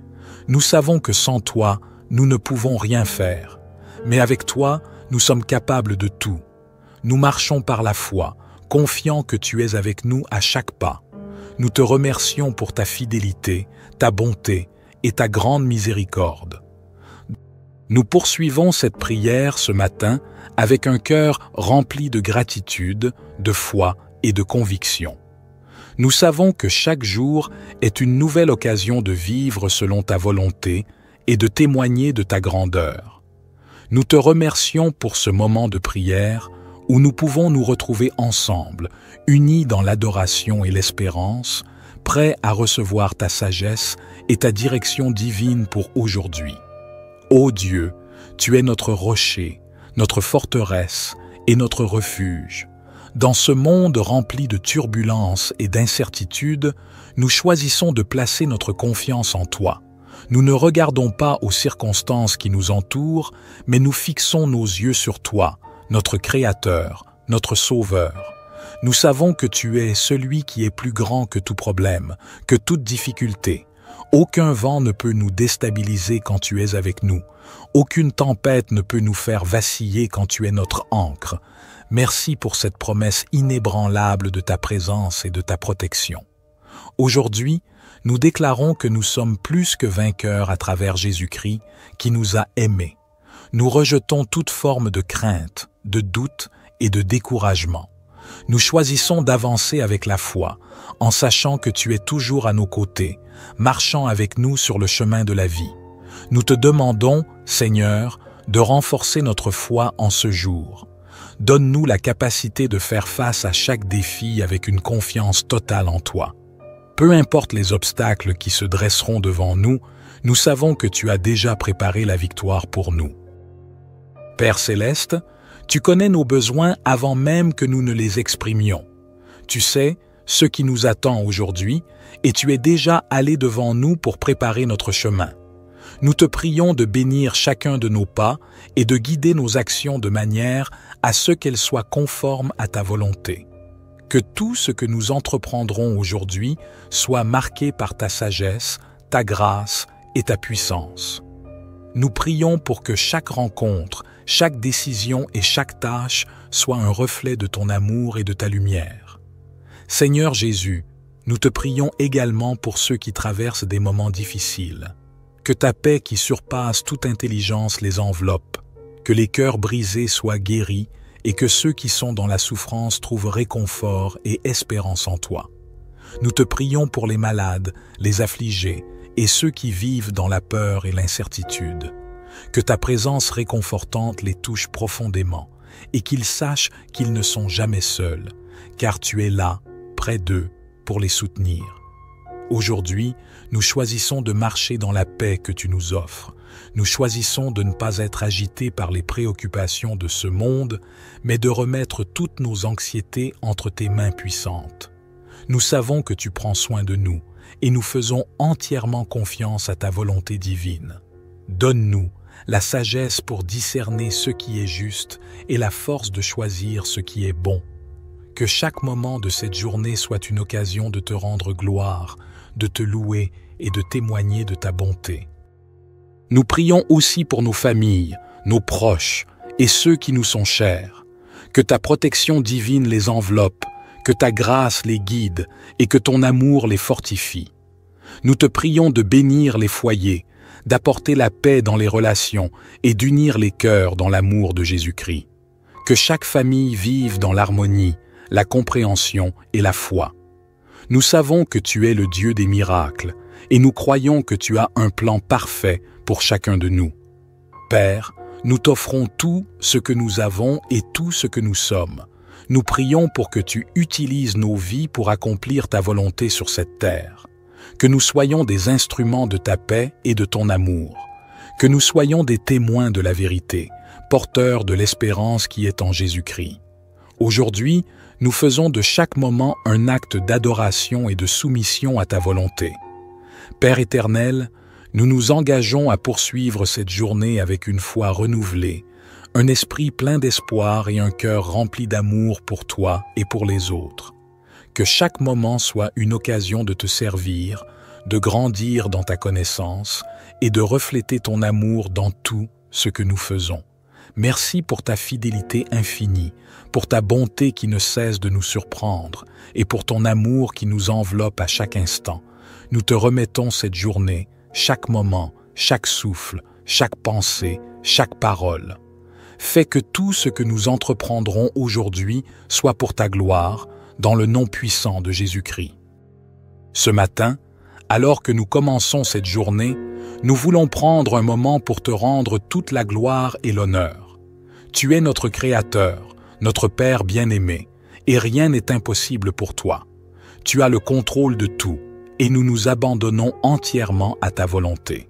Nous savons que sans toi, nous ne pouvons rien faire. Mais avec toi, nous sommes capables de tout. Nous marchons par la foi, confiants que tu es avec nous à chaque pas. Nous te remercions pour ta fidélité, ta bonté et ta grande miséricorde. Nous poursuivons cette prière ce matin avec un cœur rempli de gratitude, de foi et de conviction. Nous savons que chaque jour est une nouvelle occasion de vivre selon ta volonté et de témoigner de ta grandeur. Nous te remercions pour ce moment de prière où nous pouvons nous retrouver ensemble, unis dans l'adoration et l'espérance, prêts à recevoir ta sagesse et ta direction divine pour aujourd'hui. Ô Dieu, tu es notre rocher, notre forteresse et notre refuge. Dans ce monde rempli de turbulences et d'incertitudes, nous choisissons de placer notre confiance en toi. Nous ne regardons pas aux circonstances qui nous entourent, mais nous fixons nos yeux sur toi, notre Créateur, notre Sauveur. Nous savons que tu es celui qui est plus grand que tout problème, que toute difficulté. Aucun vent ne peut nous déstabiliser quand tu es avec nous. Aucune tempête ne peut nous faire vaciller quand tu es notre ancre. Merci pour cette promesse inébranlable de ta présence et de ta protection. Aujourd'hui, nous déclarons que nous sommes plus que vainqueurs à travers Jésus-Christ qui nous a aimés. Nous rejetons toute forme de crainte, de doute et de découragement. Nous choisissons d'avancer avec la foi, en sachant que tu es toujours à nos côtés, marchant avec nous sur le chemin de la vie. Nous te demandons, Seigneur, de renforcer notre foi en ce jour. Donne-nous la capacité de faire face à chaque défi avec une confiance totale en toi. Peu importe les obstacles qui se dresseront devant nous, nous savons que tu as déjà préparé la victoire pour nous. Père céleste, tu connais nos besoins avant même que nous ne les exprimions. Tu sais ce qui nous attend aujourd'hui et tu es déjà allé devant nous pour préparer notre chemin. Nous te prions de bénir chacun de nos pas et de guider nos actions de manière à ce qu'elles soient conformes à ta volonté. Que tout ce que nous entreprendrons aujourd'hui soit marqué par ta sagesse, ta grâce et ta puissance. Nous prions pour que chaque rencontre, chaque décision et chaque tâche soit un reflet de ton amour et de ta lumière. Seigneur Jésus, nous te prions également pour ceux qui traversent des moments difficiles. Que ta paix qui surpasse toute intelligence les enveloppe, que les cœurs brisés soient guéris et que ceux qui sont dans la souffrance trouvent réconfort et espérance en toi. Nous te prions pour les malades, les affligés et ceux qui vivent dans la peur et l'incertitude. Que ta présence réconfortante les touche profondément et qu'ils sachent qu'ils ne sont jamais seuls, car tu es là, près d'eux, pour les soutenir. Aujourd'hui, nous choisissons de marcher dans la paix que tu nous offres. Nous choisissons de ne pas être agités par les préoccupations de ce monde, mais de remettre toutes nos anxiétés entre tes mains puissantes. Nous savons que tu prends soin de nous et nous faisons entièrement confiance à ta volonté divine. Donne-nous la sagesse pour discerner ce qui est juste et la force de choisir ce qui est bon. Que chaque moment de cette journée soit une occasion de te rendre gloire, de te louer et de témoigner de ta bonté. Nous prions aussi pour nos familles, nos proches et ceux qui nous sont chers. Que ta protection divine les enveloppe, que ta grâce les guide et que ton amour les fortifie. Nous te prions de bénir les foyers, d'apporter la paix dans les relations et d'unir les cœurs dans l'amour de Jésus-Christ. Que chaque famille vive dans l'harmonie, la compréhension et la foi. Nous savons que tu es le Dieu des miracles et nous croyons que tu as un plan parfait pour chacun de nous. Père, nous t'offrons tout ce que nous avons et tout ce que nous sommes. Nous prions pour que tu utilises nos vies pour accomplir ta volonté sur cette terre. Que nous soyons des instruments de ta paix et de ton amour. Que nous soyons des témoins de la vérité, porteurs de l'espérance qui est en Jésus-Christ. Aujourd'hui, nous faisons de chaque moment un acte d'adoration et de soumission à ta volonté. Père éternel, nous nous engageons à poursuivre cette journée avec une foi renouvelée, un esprit plein d'espoir et un cœur rempli d'amour pour toi et pour les autres. Que chaque moment soit une occasion de te servir, de grandir dans ta connaissance et de refléter ton amour dans tout ce que nous faisons. Merci pour ta fidélité infinie, pour ta bonté qui ne cesse de nous surprendre et pour ton amour qui nous enveloppe à chaque instant. Nous te remettons cette journée, chaque moment, chaque souffle, chaque pensée, chaque parole. Fais que tout ce que nous entreprendrons aujourd'hui soit pour ta gloire, dans le nom puissant de Jésus-Christ. Ce matin, alors que nous commençons cette journée, nous voulons prendre un moment pour te rendre toute la gloire et l'honneur. Tu es notre Créateur, notre Père bien-aimé, et rien n'est impossible pour toi. Tu as le contrôle de tout, et nous nous abandonnons entièrement à ta volonté.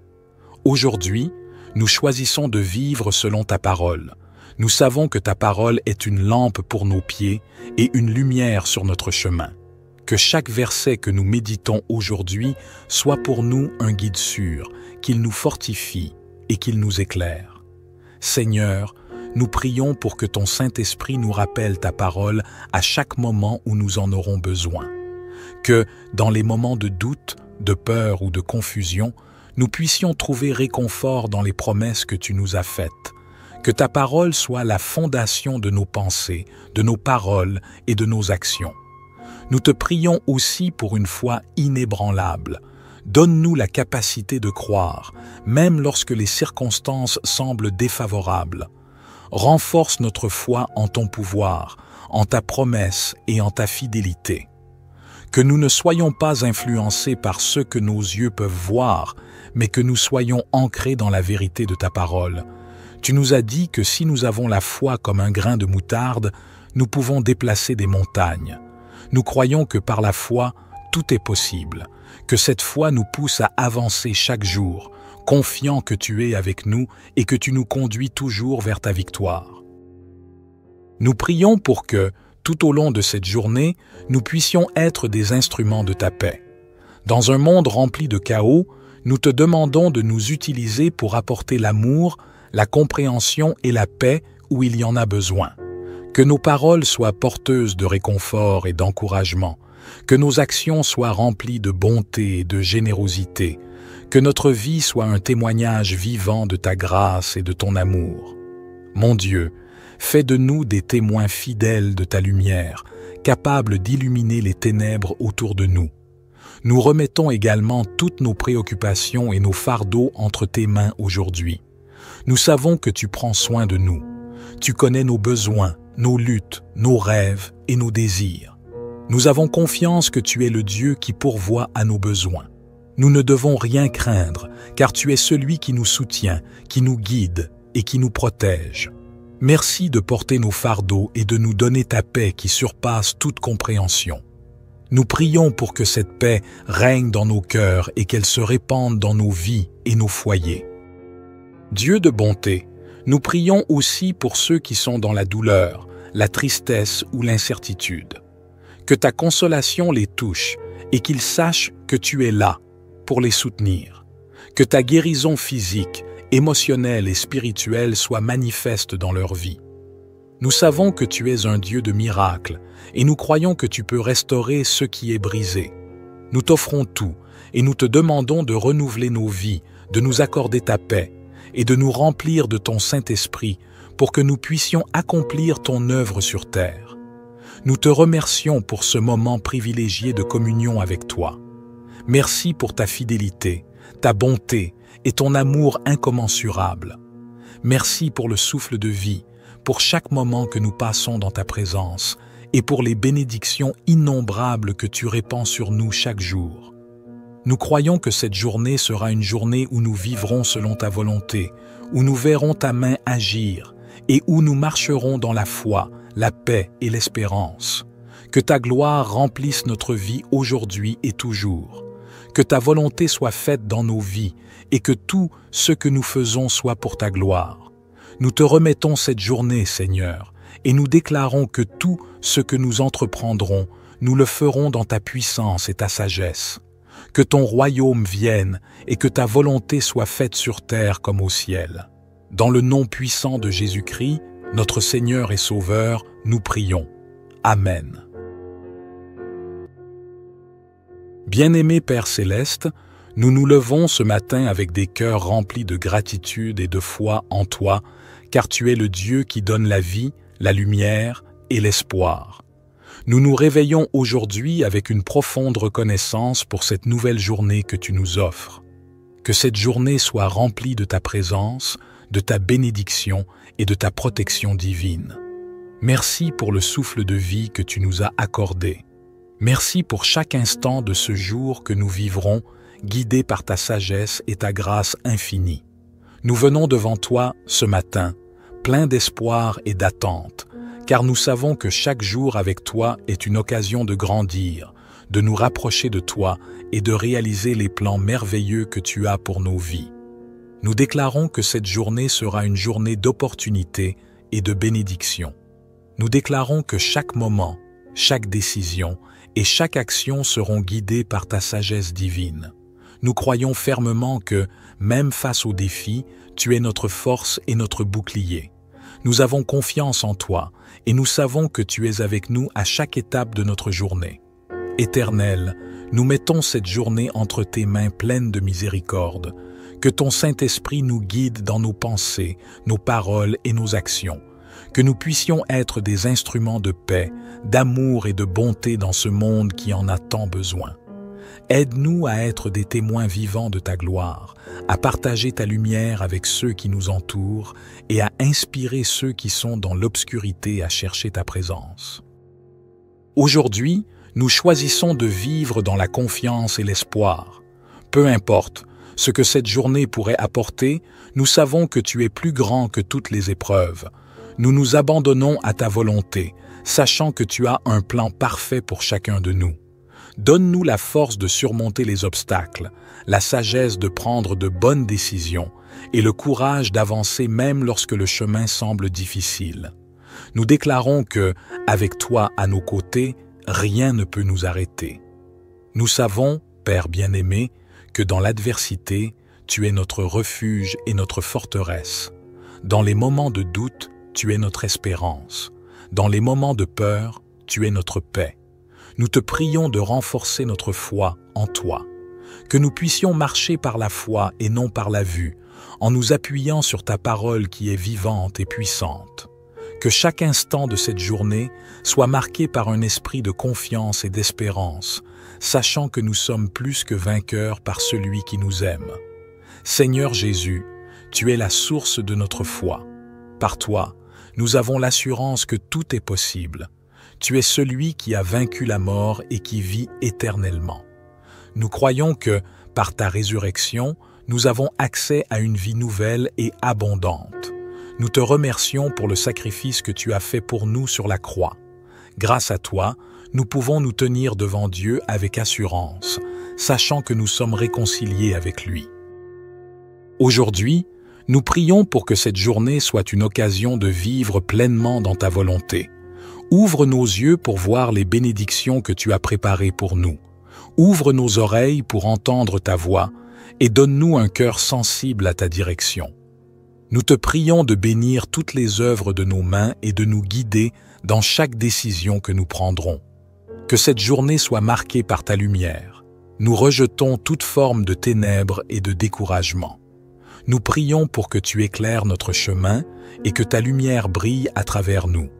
Aujourd'hui, Nous choisissons de vivre selon ta parole. Nous savons que ta parole est une lampe pour nos pieds et une lumière sur notre chemin. Que chaque verset que nous méditons aujourd'hui soit pour nous un guide sûr, qu'il nous fortifie et qu'il nous éclaire. Seigneur, nous prions pour que ton Saint-Esprit nous rappelle ta parole à chaque moment où nous en aurons besoin. Que, dans les moments de doute, de peur ou de confusion, nous puissions trouver réconfort dans les promesses que tu nous as faites. Que ta parole soit la fondation de nos pensées, de nos paroles et de nos actions. Nous te prions aussi pour une foi inébranlable. Donne-nous la capacité de croire, même lorsque les circonstances semblent défavorables. Renforce notre foi en ton pouvoir, en ta promesse et en ta fidélité. Que nous ne soyons pas influencés par ce que nos yeux peuvent voir, mais que nous soyons ancrés dans la vérité de ta parole. Tu nous as dit que si nous avons la foi comme un grain de moutarde, nous pouvons déplacer des montagnes. Nous croyons que par la foi, tout est possible, que cette foi nous pousse à avancer chaque jour, confiant que tu es avec nous et que tu nous conduis toujours vers ta victoire. Nous prions pour que, tout au long de cette journée, nous puissions être des instruments de ta paix. Dans un monde rempli de chaos, nous te demandons de nous utiliser pour apporter l'amour, la compréhension et la paix où il y en a besoin. Que nos paroles soient porteuses de réconfort et d'encouragement, que nos actions soient remplies de bonté et de générosité, que notre vie soit un témoignage vivant de ta grâce et de ton amour. Mon Dieu, fais de nous des témoins fidèles de ta lumière, capables d'illuminer les ténèbres autour de nous. Nous remettons également toutes nos préoccupations et nos fardeaux entre tes mains aujourd'hui. Nous savons que tu prends soin de nous. Tu connais nos besoins, nos luttes, nos rêves et nos désirs. Nous avons confiance que tu es le Dieu qui pourvoit à nos besoins. Nous ne devons rien craindre, car tu es celui qui nous soutient, qui nous guide et qui nous protège. Merci de porter nos fardeaux et de nous donner ta paix qui surpasse toute compréhension. Nous prions pour que cette paix règne dans nos cœurs et qu'elle se répande dans nos vies et nos foyers. Dieu de bonté, nous prions aussi pour ceux qui sont dans la douleur, la tristesse ou l'incertitude. Que ta consolation les touche et qu'ils sachent que tu es là pour les soutenir. Que ta guérison physique, émotionnelle et spirituelle soit manifeste dans leur vie. Nous savons que tu es un Dieu de miracles et nous croyons que tu peux restaurer ce qui est brisé. Nous t'offrons tout et nous te demandons de renouveler nos vies, de nous accorder ta paix et de nous remplir de ton Saint-Esprit pour que nous puissions accomplir ton œuvre sur terre. Nous te remercions pour ce moment privilégié de communion avec toi. Merci pour ta fidélité, ta bonté et ton amour incommensurable. Merci pour le souffle de vie, pour chaque moment que nous passons dans ta présence et pour les bénédictions innombrables que tu répands sur nous chaque jour. Nous croyons que cette journée sera une journée où nous vivrons selon ta volonté, où nous verrons ta main agir et où nous marcherons dans la foi, la paix et l'espérance. Que ta gloire remplisse notre vie aujourd'hui et toujours. Que ta volonté soit faite dans nos vies et que tout ce que nous faisons soit pour ta gloire. Nous te remettons cette journée, Seigneur, et nous déclarons que tout ce que nous entreprendrons, nous le ferons dans ta puissance et ta sagesse. Que ton royaume vienne et que ta volonté soit faite sur terre comme au ciel. Dans le nom puissant de Jésus-Christ, notre Seigneur et Sauveur, nous prions. Amen. Bien-aimé Père Céleste, nous nous levons ce matin avec des cœurs remplis de gratitude et de foi en toi, car tu es le Dieu qui donne la vie, la lumière et l'espoir. Nous nous réveillons aujourd'hui avec une profonde reconnaissance pour cette nouvelle journée que tu nous offres. Que cette journée soit remplie de ta présence, de ta bénédiction et de ta protection divine. Merci pour le souffle de vie que tu nous as accordé. Merci pour chaque instant de ce jour que nous vivrons, guidés par ta sagesse et ta grâce infinie. Nous venons devant toi ce matin, pleins d'espoir et d'attente, car nous savons que chaque jour avec toi est une occasion de grandir, de nous rapprocher de toi et de réaliser les plans merveilleux que tu as pour nos vies. Nous déclarons que cette journée sera une journée d'opportunité et de bénédiction. Nous déclarons que chaque moment, chaque décision et chaque action seront guidées par ta sagesse divine. Nous croyons fermement que, même face aux défis, tu es notre force et notre bouclier. Nous avons confiance en toi et nous savons que tu es avec nous à chaque étape de notre journée. Éternel, nous mettons cette journée entre tes mains pleines de miséricorde. Que ton Saint-Esprit nous guide dans nos pensées, nos paroles et nos actions. Que nous puissions être des instruments de paix, d'amour et de bonté dans ce monde qui en a tant besoin. Aide-nous à être des témoins vivants de ta gloire, à partager ta lumière avec ceux qui nous entourent et à inspirer ceux qui sont dans l'obscurité à chercher ta présence. Aujourd'hui, nous choisissons de vivre dans la confiance et l'espoir. Peu importe ce que cette journée pourrait apporter, nous savons que tu es plus grand que toutes les épreuves. Nous nous abandonnons à ta volonté, sachant que tu as un plan parfait pour chacun de nous. Donne-nous la force de surmonter les obstacles, la sagesse de prendre de bonnes décisions et le courage d'avancer même lorsque le chemin semble difficile. Nous déclarons que, avec toi à nos côtés, rien ne peut nous arrêter. Nous savons, Père bien-aimé, que dans l'adversité, tu es notre refuge et notre forteresse. Dans les moments de doute, tu es notre espérance. Dans les moments de peur, tu es notre paix. Nous te prions de renforcer notre foi en toi, que nous puissions marcher par la foi et non par la vue, en nous appuyant sur ta parole qui est vivante et puissante. Que chaque instant de cette journée soit marqué par un esprit de confiance et d'espérance, sachant que nous sommes plus que vainqueurs par celui qui nous aime. Seigneur Jésus, tu es la source de notre foi. Par toi, nous avons l'assurance que tout est possible. Tu es celui qui a vaincu la mort et qui vit éternellement. Nous croyons que, par ta résurrection, nous avons accès à une vie nouvelle et abondante. Nous te remercions pour le sacrifice que tu as fait pour nous sur la croix. Grâce à toi, nous pouvons nous tenir devant Dieu avec assurance, sachant que nous sommes réconciliés avec lui. Aujourd'hui, nous prions pour que cette journée soit une occasion de vivre pleinement dans ta volonté. Ouvre nos yeux pour voir les bénédictions que tu as préparées pour nous. Ouvre nos oreilles pour entendre ta voix et donne-nous un cœur sensible à ta direction. Nous te prions de bénir toutes les œuvres de nos mains et de nous guider dans chaque décision que nous prendrons. Que cette journée soit marquée par ta lumière. Nous rejetons toute forme de ténèbres et de découragement. Nous prions pour que tu éclaires notre chemin et que ta lumière brille à travers nous.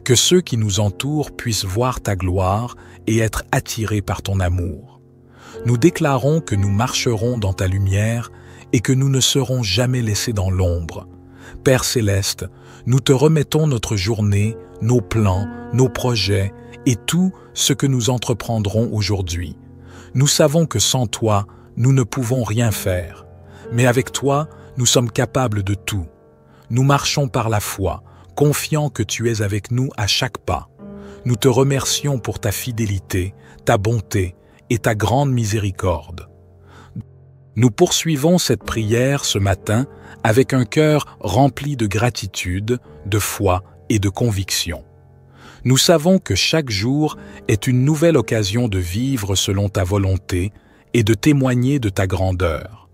Que ceux qui nous entourent puissent voir ta gloire et être attirés par ton amour. Nous déclarons que nous marcherons dans ta lumière et que nous ne serons jamais laissés dans l'ombre. Père céleste, nous te remettons notre journée, nos plans, nos projets et tout ce que nous entreprendrons aujourd'hui. Nous savons que sans toi, nous ne pouvons rien faire. Mais avec toi, nous sommes capables de tout. Nous marchons par la foi, confiants que tu es avec nous à chaque pas. Nous te remercions pour ta fidélité, ta bonté et ta grande miséricorde. Nous poursuivons cette prière ce matin avec un cœur rempli de gratitude, de foi et de conviction. Nous savons que chaque jour est une nouvelle occasion de vivre selon ta volonté et de témoigner de ta grandeur.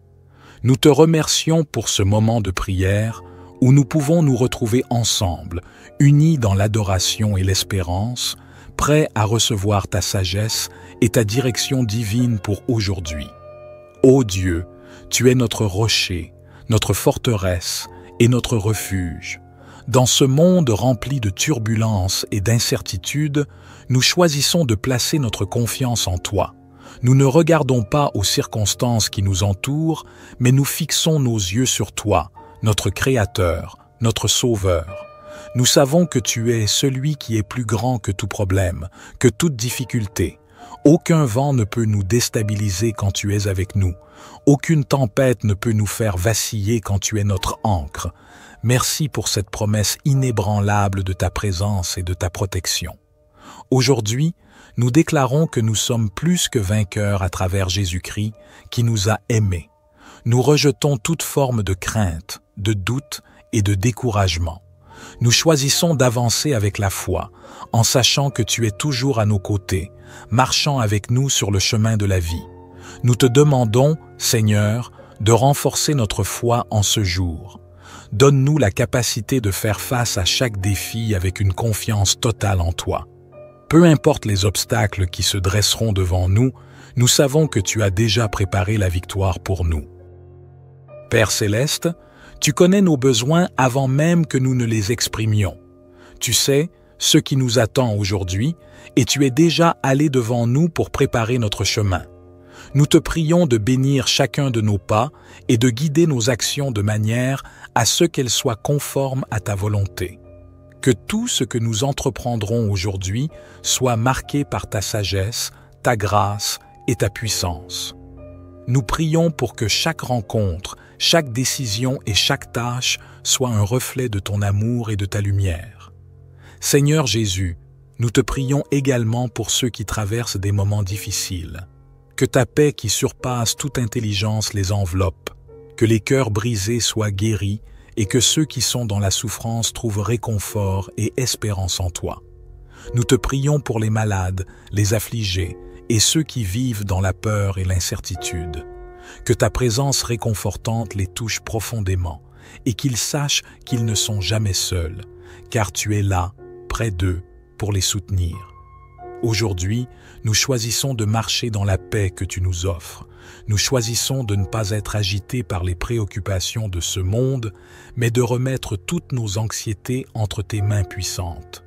Nous te remercions pour ce moment de prière où nous pouvons nous retrouver ensemble, unis dans l'adoration et l'espérance, prêts à recevoir ta sagesse et ta direction divine pour aujourd'hui. Ô Dieu, tu es notre rocher, notre forteresse et notre refuge. Dans ce monde rempli de turbulences et d'incertitudes, nous choisissons de placer notre confiance en toi. Nous ne regardons pas aux circonstances qui nous entourent, mais nous fixons nos yeux sur toi, notre Créateur, notre Sauveur. Nous savons que tu es celui qui est plus grand que tout problème, que toute difficulté. Aucun vent ne peut nous déstabiliser quand tu es avec nous. Aucune tempête ne peut nous faire vaciller quand tu es notre ancre. Merci pour cette promesse inébranlable de ta présence et de ta protection. Aujourd'hui, nous déclarons que nous sommes plus que vainqueurs à travers Jésus-Christ qui nous a aimés. Nous rejetons toute forme de crainte, de doute et de découragement. Nous choisissons d'avancer avec la foi, en sachant que tu es toujours à nos côtés, marchant avec nous sur le chemin de la vie. Nous te demandons, Seigneur, de renforcer notre foi en ce jour. Donne-nous la capacité de faire face à chaque défi avec une confiance totale en toi. Peu importe les obstacles qui se dresseront devant nous, nous savons que tu as déjà préparé la victoire pour nous. Père céleste, tu connais nos besoins avant même que nous ne les exprimions. Tu sais ce qui nous attend aujourd'hui et tu es déjà allé devant nous pour préparer notre chemin. Nous te prions de bénir chacun de nos pas et de guider nos actions de manière à ce qu'elles soient conformes à ta volonté. Que tout ce que nous entreprendrons aujourd'hui soit marqué par ta sagesse, ta grâce et ta puissance. Nous prions pour que chaque rencontre, chaque décision et chaque tâche soit un reflet de ton amour et de ta lumière. Seigneur Jésus, nous te prions également pour ceux qui traversent des moments difficiles. Que ta paix qui surpasse toute intelligence les enveloppe, que les cœurs brisés soient guéris et que ceux qui sont dans la souffrance trouvent réconfort et espérance en toi. Nous te prions pour les malades, les affligés et ceux qui vivent dans la peur et l'incertitude. Que ta présence réconfortante les touche profondément et qu'ils sachent qu'ils ne sont jamais seuls, car tu es là, près d'eux, pour les soutenir. Aujourd'hui, nous choisissons de marcher dans la paix que tu nous offres. Nous choisissons de ne pas être agités par les préoccupations de ce monde, mais de remettre toutes nos anxiétés entre tes mains puissantes.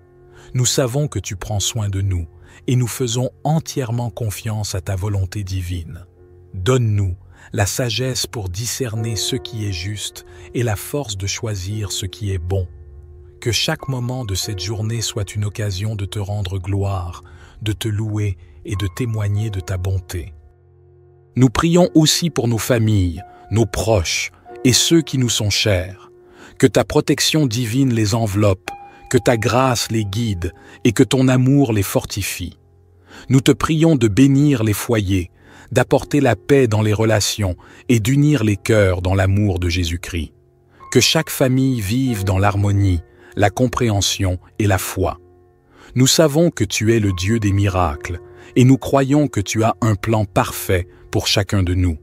Nous savons que tu prends soin de nous et nous faisons entièrement confiance à ta volonté divine. Donne-nous la sagesse pour discerner ce qui est juste et la force de choisir ce qui est bon. Que chaque moment de cette journée soit une occasion de te rendre gloire, de te louer et de témoigner de ta bonté. Nous prions aussi pour nos familles, nos proches et ceux qui nous sont chers. Que ta protection divine les enveloppe, que ta grâce les guide et que ton amour les fortifie. Nous te prions de bénir les foyers, d'apporter la paix dans les relations et d'unir les cœurs dans l'amour de Jésus-Christ. Que chaque famille vive dans l'harmonie, la compréhension et la foi. Nous savons que tu es le Dieu des miracles et nous croyons que tu as un plan parfait pour chacun de nous.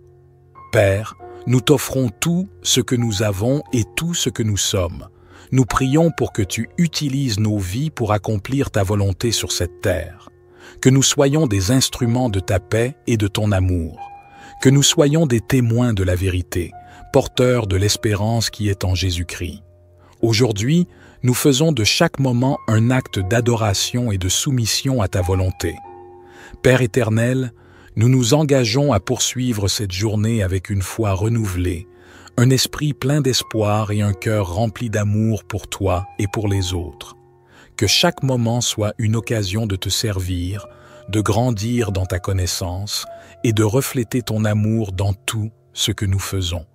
Père, nous t'offrons tout ce que nous avons et tout ce que nous sommes. Nous prions pour que tu utilises nos vies pour accomplir ta volonté sur cette terre. Que nous soyons des instruments de ta paix et de ton amour. Que nous soyons des témoins de la vérité, porteurs de l'espérance qui est en Jésus-Christ. Aujourd'hui, nous faisons de chaque moment un acte d'adoration et de soumission à ta volonté. Père éternel, nous nous engageons à poursuivre cette journée avec une foi renouvelée, un esprit plein d'espoir et un cœur rempli d'amour pour toi et pour les autres. Que chaque moment soit une occasion de te servir, de grandir dans ta connaissance et de refléter ton amour dans tout ce que nous faisons.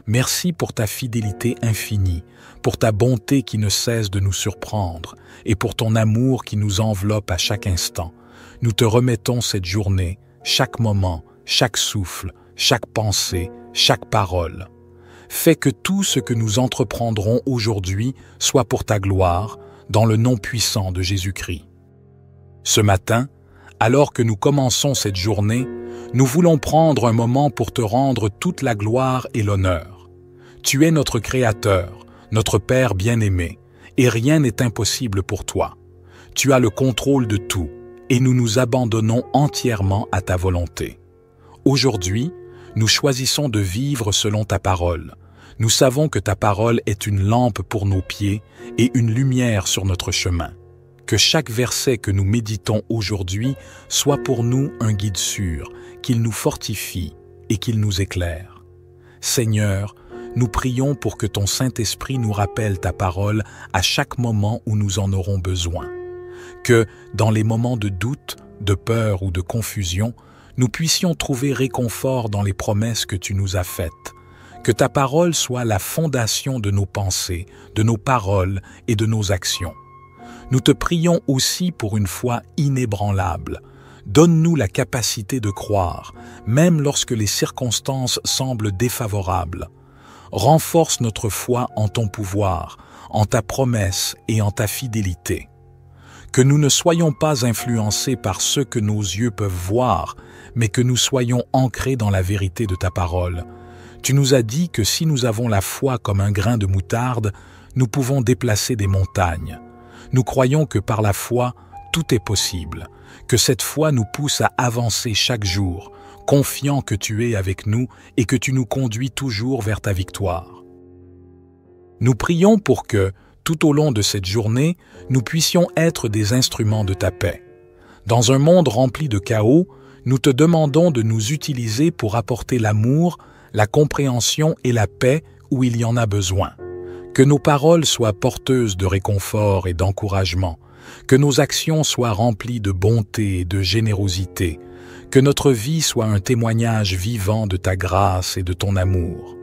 Merci pour ta fidélité infinie, pour ta bonté qui ne cesse de nous surprendre et pour ton amour qui nous enveloppe à chaque instant. Nous te remettons cette journée, chaque moment, chaque souffle, chaque pensée, chaque parole. Fais que tout ce que nous entreprendrons aujourd'hui soit pour ta gloire, dans le nom puissant de Jésus-Christ. Ce matin, alors que nous commençons cette journée, nous voulons prendre un moment pour te rendre toute la gloire et l'honneur. Tu es notre Créateur, notre Père bien-aimé, et rien n'est impossible pour toi. Tu as le contrôle de tout, et nous nous abandonnons entièrement à ta volonté. Aujourd'hui, nous choisissons de vivre selon ta parole. Nous savons que ta parole est une lampe pour nos pieds et une lumière sur notre chemin. Que chaque verset que nous méditons aujourd'hui soit pour nous un guide sûr, qu'il nous fortifie et qu'il nous éclaire. Seigneur, nous prions pour que ton Saint-Esprit nous rappelle ta parole à chaque moment où nous en aurons besoin. Que, dans les moments de doute, de peur ou de confusion, nous puissions trouver réconfort dans les promesses que tu nous as faites. Que ta parole soit la fondation de nos pensées, de nos paroles et de nos actions. Nous te prions aussi pour une foi inébranlable. Donne-nous la capacité de croire, même lorsque les circonstances semblent défavorables. Renforce notre foi en ton pouvoir, en ta promesse et en ta fidélité. Que nous ne soyons pas influencés par ce que nos yeux peuvent voir, mais que nous soyons ancrés dans la vérité de ta parole. Tu nous as dit que si nous avons la foi comme un grain de moutarde, nous pouvons déplacer des montagnes. Nous croyons que par la foi, tout est possible, que cette foi nous pousse à avancer chaque jour, confiant que tu es avec nous et que tu nous conduis toujours vers ta victoire. Nous prions pour que, tout au long de cette journée, nous puissions être des instruments de ta paix. Dans un monde rempli de chaos, nous te demandons de nous utiliser pour apporter l'amour, la compréhension et la paix où il y en a besoin. Que nos paroles soient porteuses de réconfort et d'encouragement, que nos actions soient remplies de bonté et de générosité, que notre vie soit un témoignage vivant de ta grâce et de ton amour.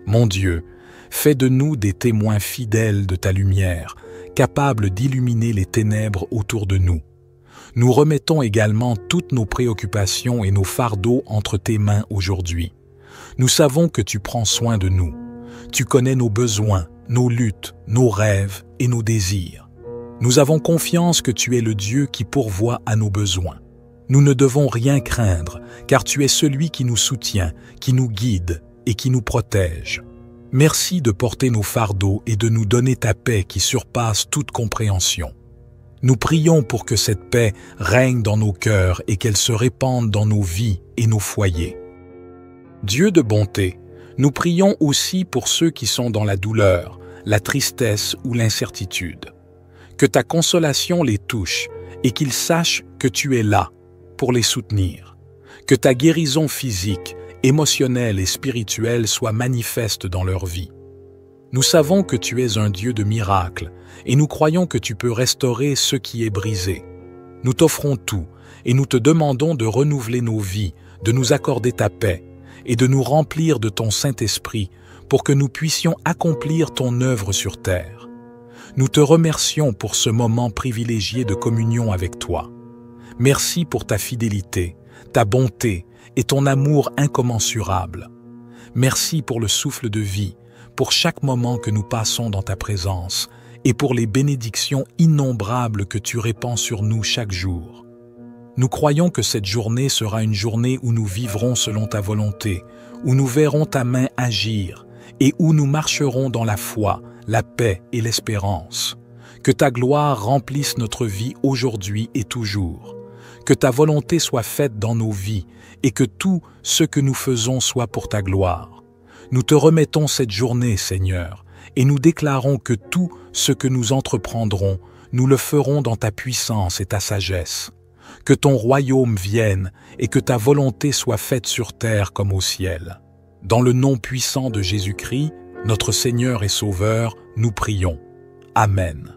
Mon Dieu, fais de nous des témoins fidèles de ta lumière, capables d'illuminer les ténèbres autour de nous. Nous remettons également toutes nos préoccupations et nos fardeaux entre tes mains aujourd'hui. Nous savons que tu prends soin de nous. Tu connais nos besoins, nos luttes, nos rêves et nos désirs. Nous avons confiance que tu es le Dieu qui pourvoit à nos besoins. Nous ne devons rien craindre, car tu es celui qui nous soutient, qui nous guide et qui nous protège. Merci de porter nos fardeaux et de nous donner ta paix qui surpasse toute compréhension. Nous prions pour que cette paix règne dans nos cœurs et qu'elle se répande dans nos vies et nos foyers. Dieu de bonté, nous prions aussi pour ceux qui sont dans la douleur, la tristesse ou l'incertitude. Que ta consolation les touche et qu'ils sachent que tu es là pour les soutenir. Que ta guérison physique, émotionnelle et spirituelle soit manifeste dans leur vie. Nous savons que tu es un Dieu de miracles et nous croyons que tu peux restaurer ce qui est brisé. Nous t'offrons tout et nous te demandons de renouveler nos vies, de nous accorder ta paix et de nous remplir de ton Saint-Esprit pour que nous puissions accomplir ton œuvre sur terre. Nous te remercions pour ce moment privilégié de communion avec toi. Merci pour ta fidélité, ta bonté et ton amour incommensurable. Merci pour le souffle de vie, pour chaque moment que nous passons dans ta présence et pour les bénédictions innombrables que tu répands sur nous chaque jour. Nous croyons que cette journée sera une journée où nous vivrons selon ta volonté, où nous verrons ta main agir et où nous marcherons dans la foi, la paix et l'espérance. Que ta gloire remplisse notre vie aujourd'hui et toujours. Que ta volonté soit faite dans nos vies et que tout ce que nous faisons soit pour ta gloire. Nous te remettons cette journée, Seigneur, et nous déclarons que tout ce que nous entreprendrons, nous le ferons dans ta puissance et ta sagesse. Que ton royaume vienne et que ta volonté soit faite sur terre comme au ciel. Dans le nom puissant de Jésus-Christ, notre Seigneur et Sauveur, nous prions. Amen.